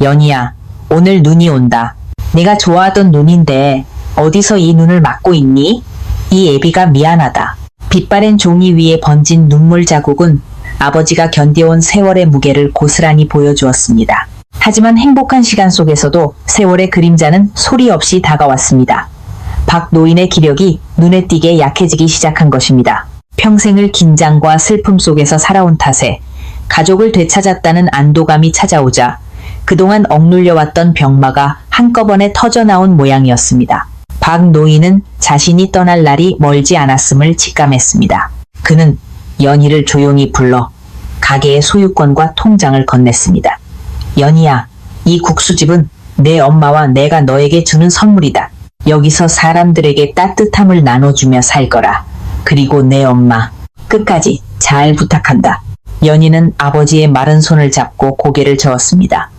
연희야, 오늘 눈이 온다. 내가 좋아하던 눈인데 어디서 이 눈을 막고 있니? 이 애비가 미안하다. 빛바랜 종이 위에 번진 눈물 자국은 아버지가 견뎌온 세월의 무게를 고스란히 보여주었습니다. 하지만 행복한 시간 속에서도 세월의 그림자는 소리 없이 다가왔습니다. 박 노인의 기력이 눈에 띄게 약해지기 시작한 것입니다. 평생을 긴장과 슬픔 속에서 살아온 탓에 가족을 되찾았다는 안도감이 찾아오자 그동안 억눌려왔던 병마가 한꺼번에 터져나온 모양이었습니다. 박 노인은 자신이 떠날 날이 멀지 않았음을 직감했습니다. 그는 연희를 조용히 불러 가게의 소유권과 통장을 건넸습니다. 연희야, 이 국수집은 내 엄마와 내가 너에게 주는 선물이다. 여기서 사람들에게 따뜻함을 나눠주며 살 거라. 그리고 내 엄마, 끝까지 잘 부탁한다. 연희는 아버지의 마른 손을 잡고 고개를 저었습니다.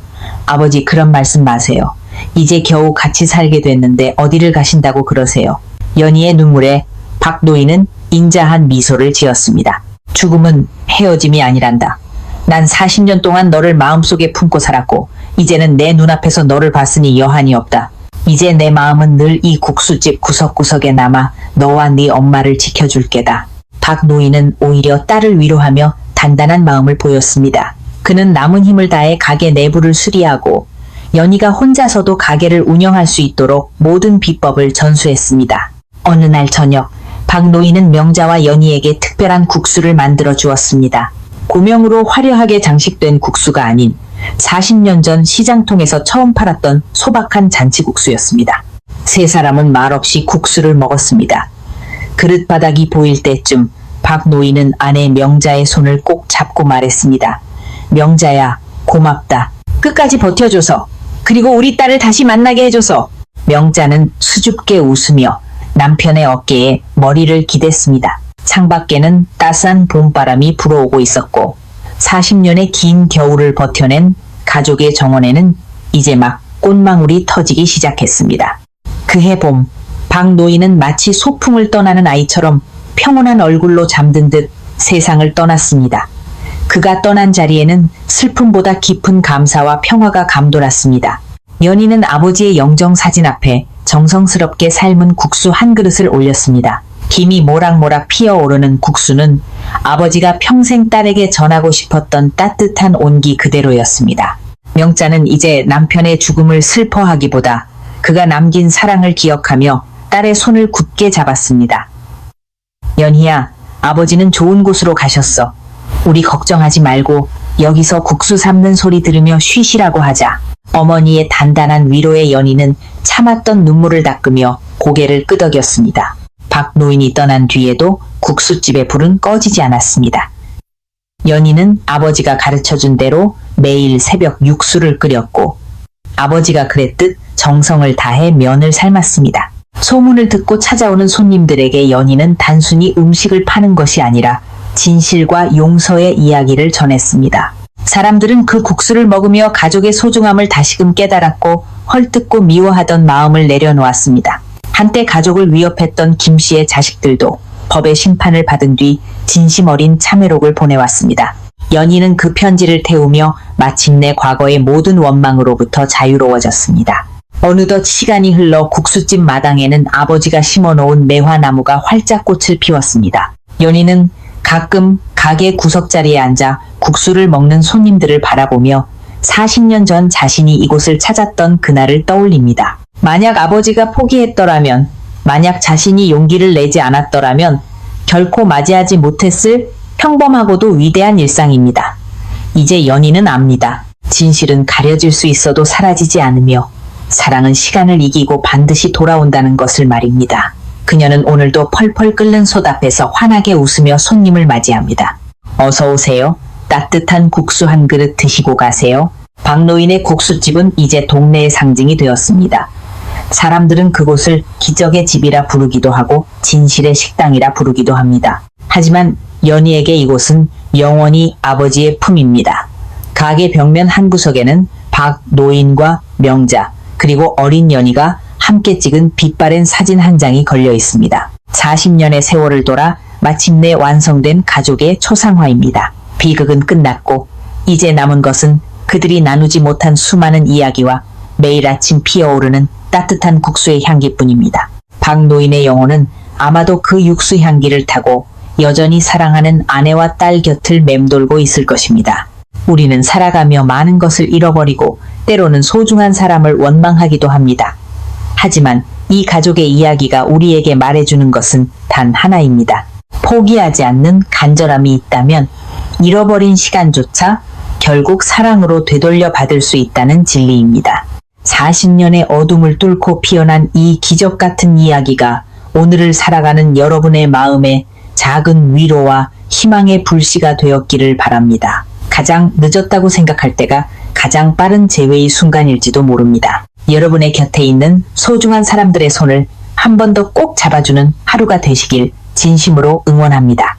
아버지, 그런 말씀 마세요. 이제 겨우 같이 살게 됐는데 어디를 가신다고 그러세요. 연희의 눈물에 박노인은 인자한 미소를 지었습니다. 죽음은 헤어짐이 아니란다. 난 40년 동안 너를 마음속에 품고 살았고 이제는 내 눈앞에서 너를 봤으니 여한이 없다. 이제 내 마음은 늘 이 국수집 구석구석에 남아 너와 네 엄마를 지켜줄 게다. 박 노인은 오히려 딸을 위로하며 단단한 마음을 보였습니다. 그는 남은 힘을 다해 가게 내부를 수리하고 연희가 혼자서도 가게를 운영할 수 있도록 모든 비법을 전수했습니다. 어느 날 저녁, 박 노인은 명자와 연희에게 특별한 국수를 만들어 주었습니다. 고명으로 화려하게 장식된 국수가 아닌 40년 전 시장통에서 처음 팔았던 소박한 잔치국수였습니다. 세 사람은 말없이 국수를 먹었습니다. 그릇 바닥이 보일 때쯤 박 노인은 아내 명자의 손을 꼭 잡고 말했습니다. 명자야, 고맙다. 끝까지 버텨줘서. 그리고 우리 딸을 다시 만나게 해줘서. 명자는 수줍게 웃으며 남편의 어깨에 머리를 기댔습니다. 창밖에는 따스한 봄바람이 불어오고 있었고 40년의 긴 겨울을 버텨낸 가족의 정원에는 이제 막 꽃망울이 터지기 시작했습니다. 그해 봄, 박 노인은 마치 소풍을 떠나는 아이처럼 평온한 얼굴로 잠든 듯 세상을 떠났습니다. 그가 떠난 자리에는 슬픔보다 깊은 감사와 평화가 감돌았습니다. 연희는 아버지의 영정사진 앞에 정성스럽게 삶은 국수 한 그릇을 올렸습니다. 김이 모락모락 피어오르는 국수는 아버지가 평생 딸에게 전하고 싶었던 따뜻한 온기 그대로였습니다. 명자는 이제 남편의 죽음을 슬퍼하기보다 그가 남긴 사랑을 기억하며 딸의 손을 굳게 잡았습니다. 연희야, 아버지는 좋은 곳으로 가셨어. 우리 걱정하지 말고 여기서 국수 삶는 소리 들으며 쉬시라고 하자. 어머니의 단단한 위로에 연희는 참았던 눈물을 닦으며 고개를 끄덕였습니다. 박 노인이 떠난 뒤에도 국수집의 불은 꺼지지 않았습니다. 연희는 아버지가 가르쳐준 대로 매일 새벽 육수를 끓였고 아버지가 그랬듯 정성을 다해 면을 삶았습니다. 소문을 듣고 찾아오는 손님들에게 연희는 단순히 음식을 파는 것이 아니라 진실과 용서의 이야기를 전했습니다. 사람들은 그 국수를 먹으며 가족의 소중함을 다시금 깨달았고 헐뜯고 미워하던 마음을 내려놓았습니다. 한때 가족을 위협했던 김 씨의 자식들도 법의 심판을 받은 뒤 진심 어린 참회록을 보내왔습니다. 연희는 그 편지를 태우며 마침내 과거의 모든 원망으로부터 자유로워졌습니다. 어느덧 시간이 흘러 국수집 마당에는 아버지가 심어놓은 매화나무가 활짝 꽃을 피웠습니다. 연희는 가끔 가게 구석자리에 앉아 국수를 먹는 손님들을 바라보며 40년 전 자신이 이곳을 찾았던 그날을 떠올립니다. 만약 아버지가 포기했더라면, 만약 자신이 용기를 내지 않았더라면 결코 맞이하지 못했을 평범하고도 위대한 일상입니다. 이제 연희는 압니다. 진실은 가려질 수 있어도 사라지지 않으며 사랑은 시간을 이기고 반드시 돌아온다는 것을 말입니다. 그녀는 오늘도 펄펄 끓는 솥 앞에서 환하게 웃으며 손님을 맞이합니다. 어서 오세요. 따뜻한 국수 한 그릇 드시고 가세요. 박 노인의 국수집은 이제 동네의 상징이 되었습니다. 사람들은 그곳을 기적의 집이라 부르기도 하고 진실의 식당이라 부르기도 합니다. 하지만 연희에게 이곳은 영원히 아버지의 품입니다. 가게 벽면 한 구석에는 박 노인과 명자 그리고 어린 연희가 함께 찍은 빛바랜 사진 한 장이 걸려 있습니다. 40년의 세월을 돌아 마침내 완성된 가족의 초상화입니다. 비극은 끝났고 이제 남은 것은 그들이 나누지 못한 수많은 이야기와 매일 아침 피어오르는 따뜻한 국수의 향기뿐입니다. 박 노인의 영혼은 아마도 그 육수 향기를 타고 여전히 사랑하는 아내와 딸 곁을 맴돌고 있을 것입니다. 우리는 살아가며 많은 것을 잃어버리고 때로는 소중한 사람을 원망하기도 합니다. 하지만 이 가족의 이야기가 우리에게 말해주는 것은 단 하나입니다. 포기하지 않는 간절함이 있다면 잃어버린 시간조차 결국 사랑으로 되돌려 받을 수 있다는 진리입니다. 40년의 어둠을 뚫고 피어난 이 기적 같은 이야기가 오늘을 살아가는 여러분의 마음에 작은 위로와 희망의 불씨가 되었기를 바랍니다. 가장 늦었다고 생각할 때가 가장 빠른 재회의 순간일지도 모릅니다. 여러분의 곁에 있는 소중한 사람들의 손을 한 번 더 꼭 잡아주는 하루가 되시길 진심으로 응원합니다.